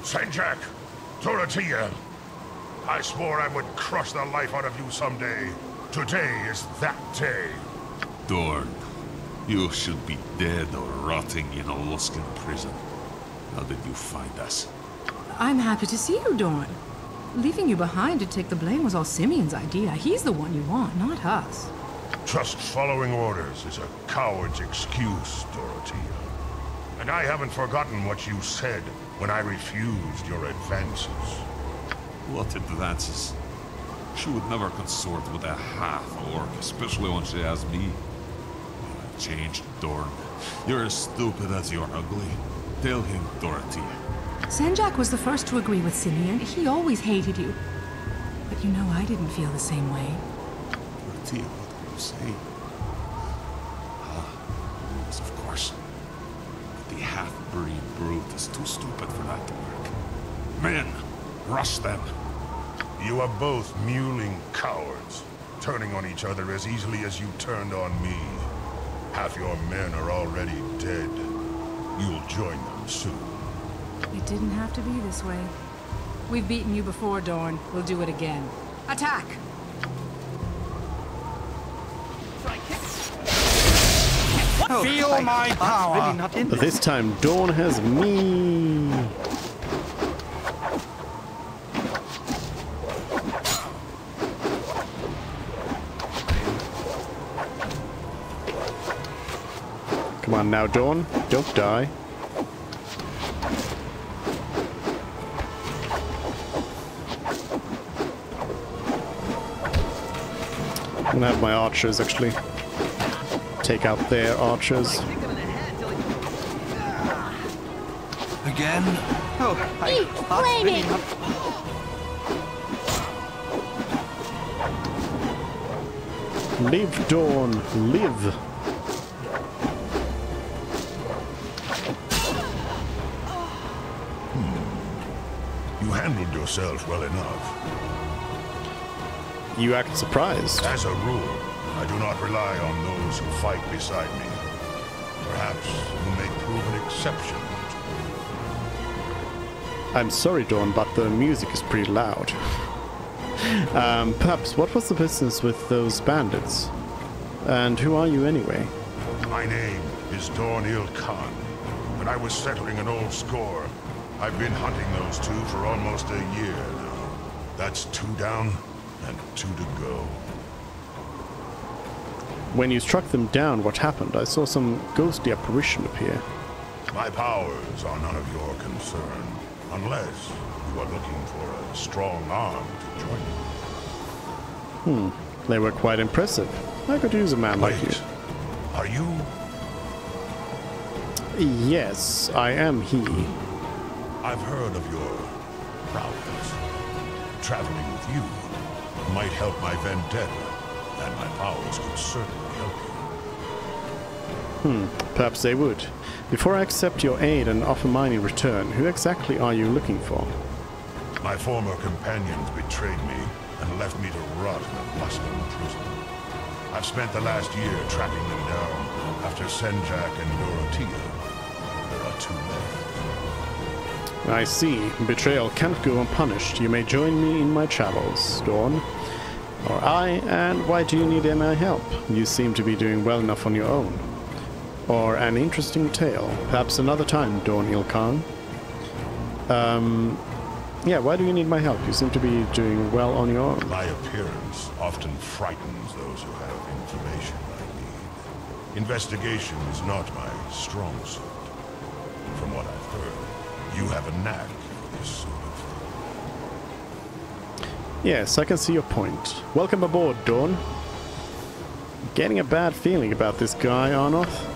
[SPEAKER 10] Senjak, Dorothea, I swore I would crush the life out of you someday. Today is that day.
[SPEAKER 3] Dorn, you should be dead or rotting in a Luskan prison. How did you find us?
[SPEAKER 22] I'm happy to see you, Dorn. Leaving you behind to take the blame was all Simeon's idea. He's the one you want, not us.
[SPEAKER 10] Just following orders is a coward's excuse, Dorothea. And I haven't forgotten what you said when I refused your advances.
[SPEAKER 3] What advances? She would never consort with a half-orc, especially when she has me. I've changed, Dorn. You're as stupid as you're ugly. Tell him, Dorothea.
[SPEAKER 22] Senjak was the first to agree with Simeon. He always hated you. But you know I didn't feel the same way.
[SPEAKER 3] Dorothea, what are you saying? Yes, of course. But the half-breed brute is too stupid for that to work. Men, rush them.
[SPEAKER 10] You are both mewling cowards, turning on each other as easily as you turned on me. Half your men are already dead. You'll join them soon.
[SPEAKER 22] It didn't have to be this way. We've beaten you before, Dorn. We'll do it again. Attack!
[SPEAKER 2] Feel my power!
[SPEAKER 1] But this time, Dawn has me. Come on now, Dawn. Don't die. I'm gonna have my archers actually take out their archers.
[SPEAKER 2] Again?
[SPEAKER 7] Oh, keep flaming!
[SPEAKER 1] Live, Dawn, live!
[SPEAKER 10] You handled yourself well enough.
[SPEAKER 1] You act surprised.
[SPEAKER 10] As a rule, I do not rely on those who fight beside me. Perhaps you may prove an exception.
[SPEAKER 1] I'm sorry, Dawn, but the music is pretty loud. Perhaps, what was the business with those bandits? And who are you anyway?
[SPEAKER 10] My name is Dornil Khan, and I was settling an old score. I've been hunting those two for almost a year now. That's 2 down and 2 to go.
[SPEAKER 1] When you struck them down, what happened? I saw some ghostly apparition appear.
[SPEAKER 10] My powers are none of your concern, unless you are looking for a strong arm to join you.
[SPEAKER 1] They were quite impressive. I could use a man like you.
[SPEAKER 10] Are you?
[SPEAKER 1] Yes, I am he.
[SPEAKER 10] I've heard of your prowess. Traveling with you might help my vendetta, and my powers could certainly help you.
[SPEAKER 1] Perhaps they would. Before I accept your aid and offer mine in return, who exactly are you looking for?
[SPEAKER 10] My former companions betrayed me and left me to rot in a Luskan prison. I've spent the last year tracking them down. After Senjak and Dorothea, there are 2 left.
[SPEAKER 1] I see. Betrayal can't go unpunished. You may join me in my travels, Dawn. Or and why do you need my help? You seem to be doing well enough on your own. Or an interesting tale. Perhaps another time, Dawn Ilkhan. Yeah, why do you need my help? You seem to be doing well on your own.
[SPEAKER 10] My appearance often frightens those who have information I need. Investigation is not my strong suit. From what I've heard, you have a knack for this sort of thing.
[SPEAKER 1] Yes, I can see your point. Welcome aboard, Dawn. Getting a bad feeling about this guy, Arnoth.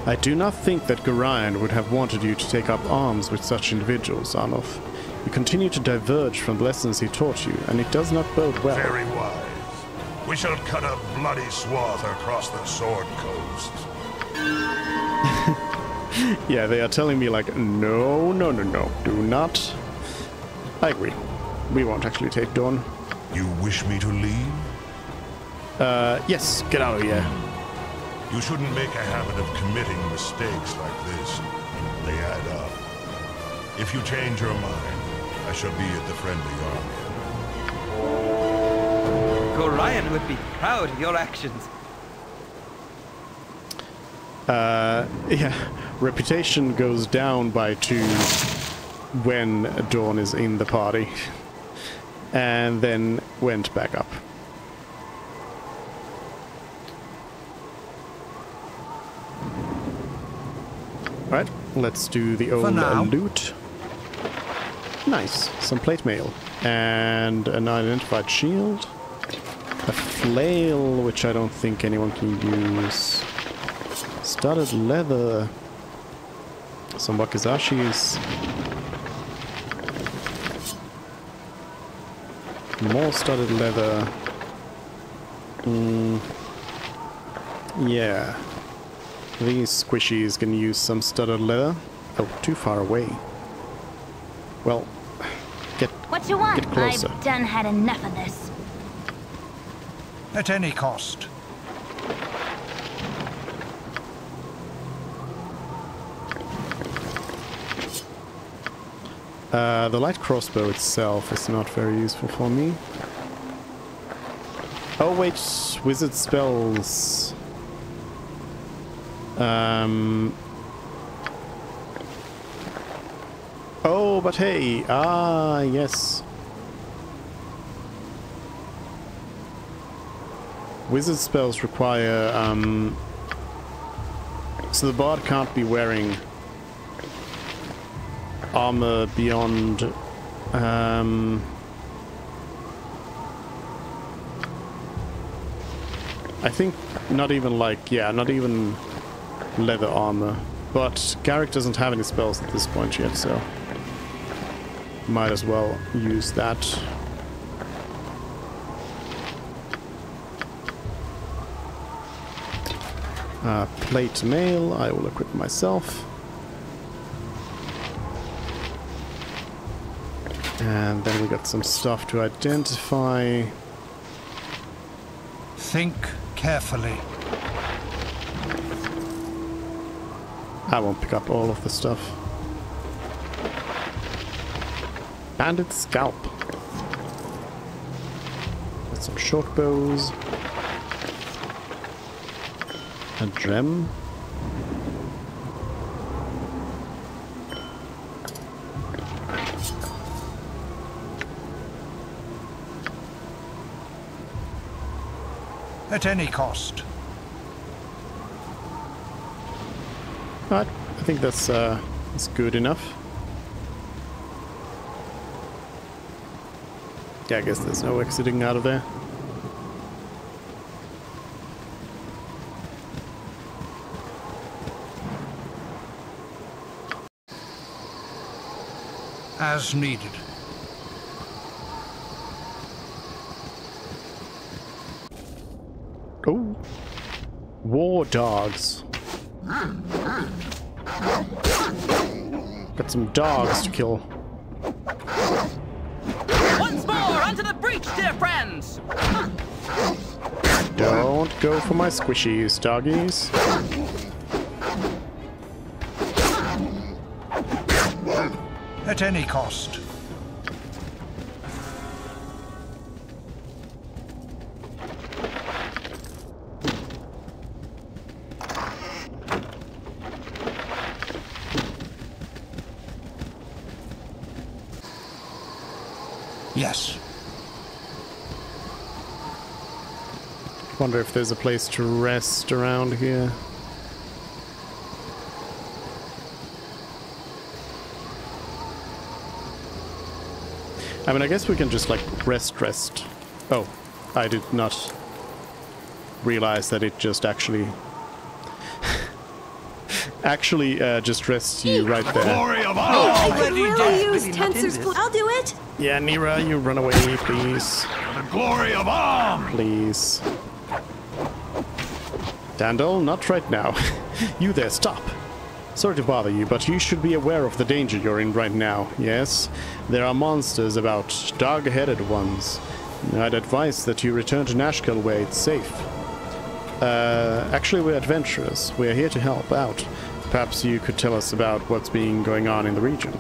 [SPEAKER 1] I do not think that Gorion would have wanted you to take up arms with such individuals, Arnoth. You continue to diverge from the lessons he taught you, and it does not bode well.
[SPEAKER 10] Very wise. We shall cut a bloody swath across the Sword Coast.
[SPEAKER 1] Yeah, they are telling me like, no, no, no, no, do not. I agree. We won't actually take Dawn.
[SPEAKER 10] You wish me to leave?
[SPEAKER 1] Yes, get out of here.
[SPEAKER 10] You shouldn't make a habit of committing mistakes like this. They add up. If you change your mind, I shall be at the friendly army.
[SPEAKER 19] Gorion would be proud of your actions.
[SPEAKER 1] Yeah, reputation goes down by 2 when Dawn is in the party. And then went back up. Alright, let's do the old loot. Nice, some plate mail. And an unidentified shield. A flail, which I don't think anyone can use. Studded leather. Some wakizashis. More studded leather. Yeah. These squishies can use some studded leather. Oh, too far away. Well,
[SPEAKER 4] what you want?
[SPEAKER 1] Get closer.
[SPEAKER 4] I've done had enough of this.
[SPEAKER 2] At any cost.
[SPEAKER 1] The light crossbow itself is not very useful for me. Oh wait, wizard spells. Oh, but hey, yes. Wizard spells require, so the bard can't be wearing armor beyond, I think not even like, yeah, not even leather armor. But Garrick doesn't have any spells at this point yet, so might as well use that. Plate mail, I will equip myself. And then we got some stuff to identify.
[SPEAKER 2] Think carefully.
[SPEAKER 1] I won't pick up all of the stuff. Bandit scalp. Got some short bows. A gem.
[SPEAKER 2] At any cost.
[SPEAKER 1] Alright, I think that's good enough. Yeah, I guess there's no exiting out of there.
[SPEAKER 2] As needed.
[SPEAKER 1] Oh, war dogs. Got some dogs to kill.
[SPEAKER 19] Once more, onto the breach, dear friends!
[SPEAKER 1] Don't go for my squishies, doggies.
[SPEAKER 2] At any cost. Yes.
[SPEAKER 1] Wonder if there's a place to rest around here. I mean, I guess we can just like rest. Oh, I did not realize that it just actually just rests you right there.
[SPEAKER 7] Glory of all! I could really use Tensor's glue. I'll do it.
[SPEAKER 1] Yeah, Nira, you run away, please.
[SPEAKER 5] The glory of all!
[SPEAKER 1] Please. Dandel, not right now. You there, stop. Sorry to bother you, but you should be aware of the danger you're in right now, yes? There are monsters about, dog-headed ones. I'd advise that you return to Nashkel where it's safe. Actually, we're adventurers. We're here to help out. Perhaps you could tell us about what's been going on in the region.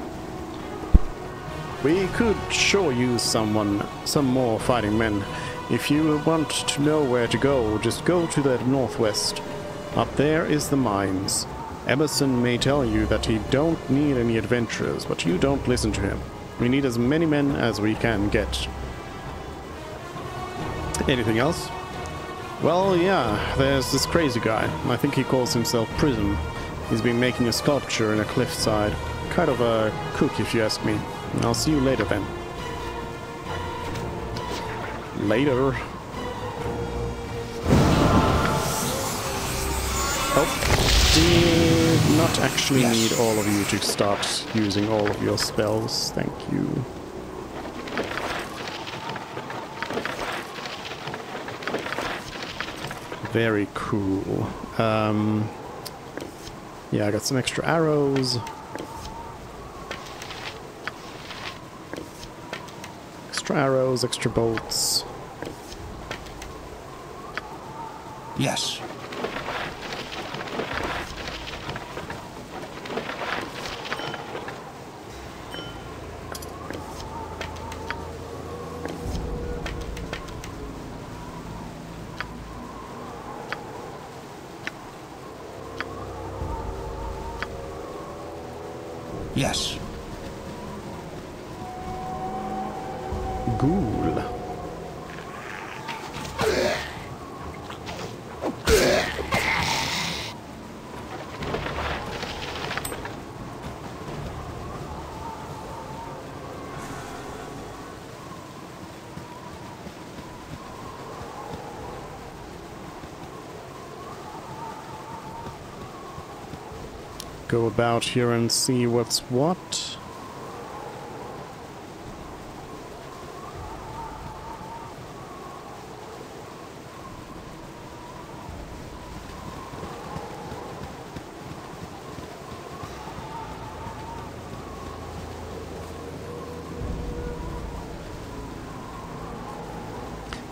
[SPEAKER 1] We could sure use some more fighting men. If you want to know where to go, just go to the northwest. Up there is the mines. Emerson may tell you that he don't need any adventurers, but you don't listen to him. We need as many men as we can get. Anything else? Well, yeah, there's this crazy guy. I think he calls himself Prism. He's been making a sculpture in a cliffside. Kind of a kook, if you ask me. I'll see you later then. Later. Oh, did not actually need all of you to start using all of your spells. Thank you. Very cool. Yeah, I got some extra arrows. Extra arrows, extra bolts.
[SPEAKER 2] Yes. Yes.
[SPEAKER 1] Ghoul. Go about here and see what's what.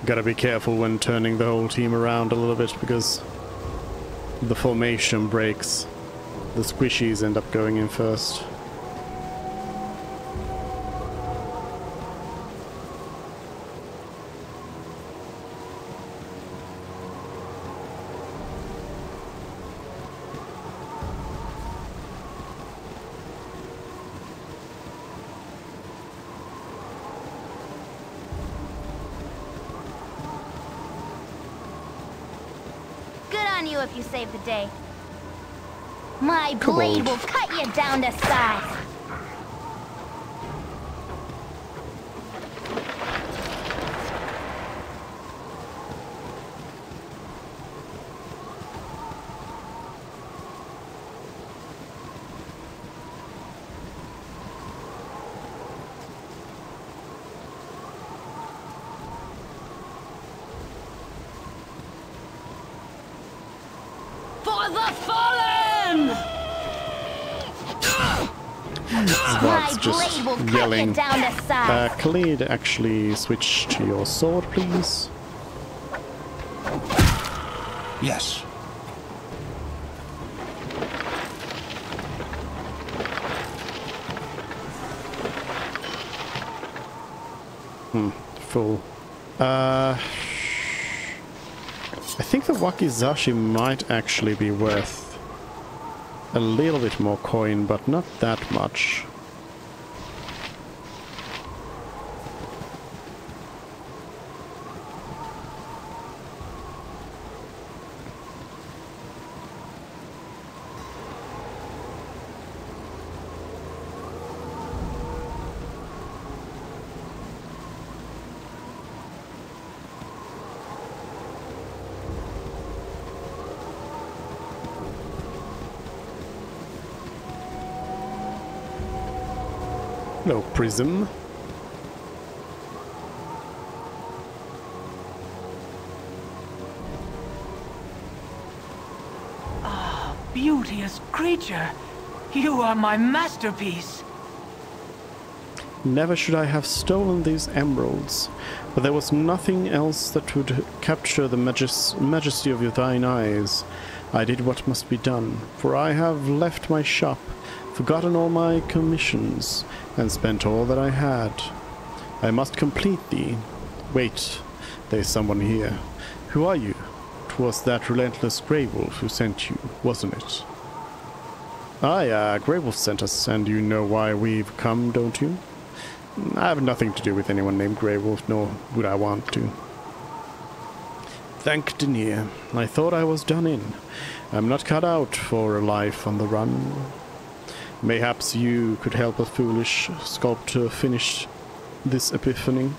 [SPEAKER 1] Gotta be careful when turning the whole team around a little bit because the formation breaks. The squishies end up going in first.
[SPEAKER 11] Good on you if you save the day. My blade will cut you down to size. For the fallen!
[SPEAKER 1] Zvart's just yelling. Khalid, actually switch to your sword, please.
[SPEAKER 2] Yes.
[SPEAKER 1] Full. I think the Wakizashi might actually be worth a little bit more coin, but not that much. Hello, Prism.
[SPEAKER 21] Ah, beauteous creature. You are my masterpiece.
[SPEAKER 1] Never should I have stolen these emeralds, but there was nothing else that would capture the majesty of thine eyes. I did what must be done, for I have left my shop, forgotten all my commissions, and spent all that I had. I must complete thee. Wait, there's someone here. Who are you? 'Twas that relentless Grey Wolf who sent you, wasn't it? Aye, Grey Wolf sent us, and you know why we've come, don't you? I have nothing to do with anyone named Grey Wolf, nor would I want to. Thank Denier. I thought I was done in. I'm not cut out for a life on the run. Mayhaps you could help a foolish sculptor finish this epiphany.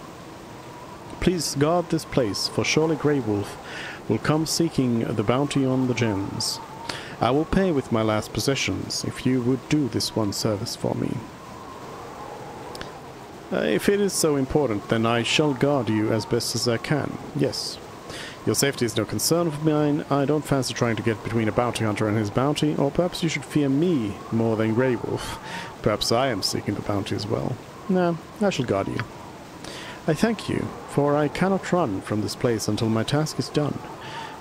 [SPEAKER 1] Please guard this place, for surely Grey Wolf will come seeking the bounty on the gems. I will pay with my last possessions if you would do this one service for me. If it is so important, then I shall guard you as best as I can. Yes. Your safety is no concern of mine. I don't fancy trying to get between a bounty hunter and his bounty, or perhaps you should fear me more than Grey Wolf. Perhaps I am seeking the bounty as well. No, I shall guard you. I thank you, for I cannot run from this place until my task is done.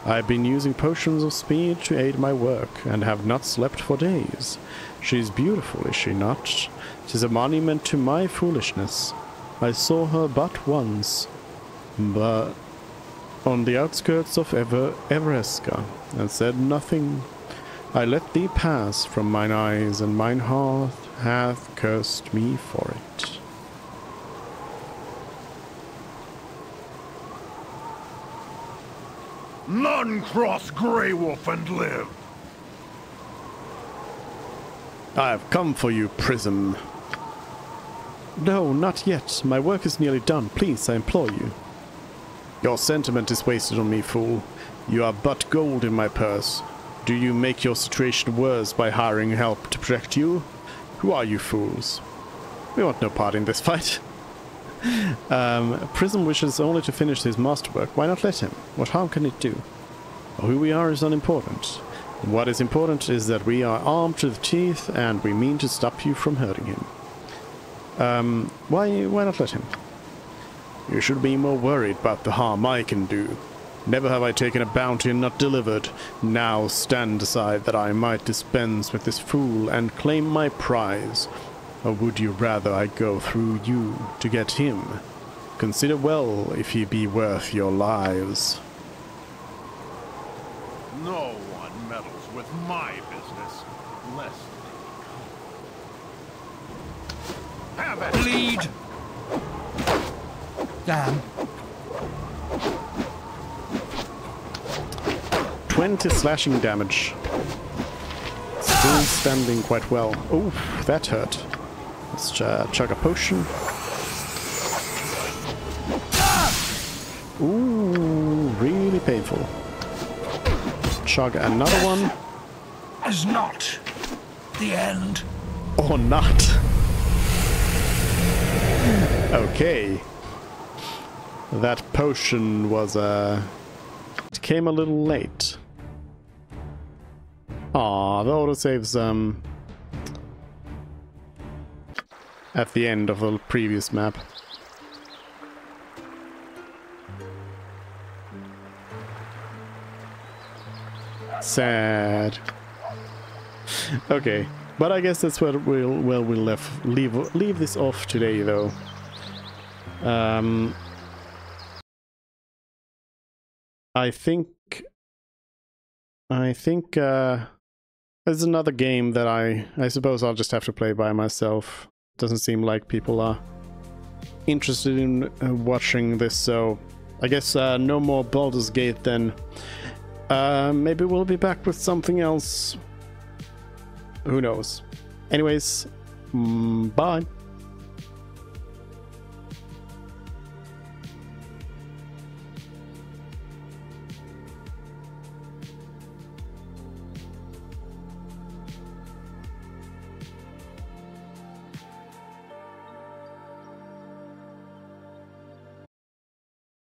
[SPEAKER 1] I have been using potions of speed to aid my work, and have not slept for days. She is beautiful, is she not? 'Tis a monument to my foolishness. I saw her but once, but on the outskirts of Evereska, and said nothing. I let thee pass from mine eyes, and mine heart hath cursed me for it.
[SPEAKER 5] None cross Grey Wolf and live.
[SPEAKER 1] I have come for you, Prism. No, not yet. My work is nearly done. Please, I implore you. Your sentiment is wasted on me, fool. You are but gold in my purse. Do you make your situation worse by hiring help to protect you? Who are you fools? We want no part in this fight. Prism wishes only to finish his masterwork. Why not let him? What harm can it do? Who we are is unimportant. What is important is that we are armed to the teeth, and we mean to stop you from hurting him. Why not let him? You should be more worried about the harm I can do. Never have I taken a bounty and not delivered. Now stand aside that I might dispense with this fool and claim my prize. Or would you rather I go through you to get him? Consider well if he be worth your lives.
[SPEAKER 5] No one meddles with my business, lest they have it.
[SPEAKER 2] Bleed!
[SPEAKER 21] Damn.
[SPEAKER 1] 20 slashing damage. Still standing quite well. Oh, that hurt. Let's chug a potion. Ooh, really painful. Chug another one.
[SPEAKER 2] Is not the end.
[SPEAKER 1] Or not. Okay. That potion was, it came a little late. Aw, the autosave's, at the end of the previous map. Sad. Okay, but I guess that's where we'll leave this off today, though. I think there's another game that I suppose I'll just have to play by myself. Doesn't seem like people are interested in watching this, so I guess no more Baldur's Gate then. Maybe we'll be back with something else. Who knows? Anyways, bye.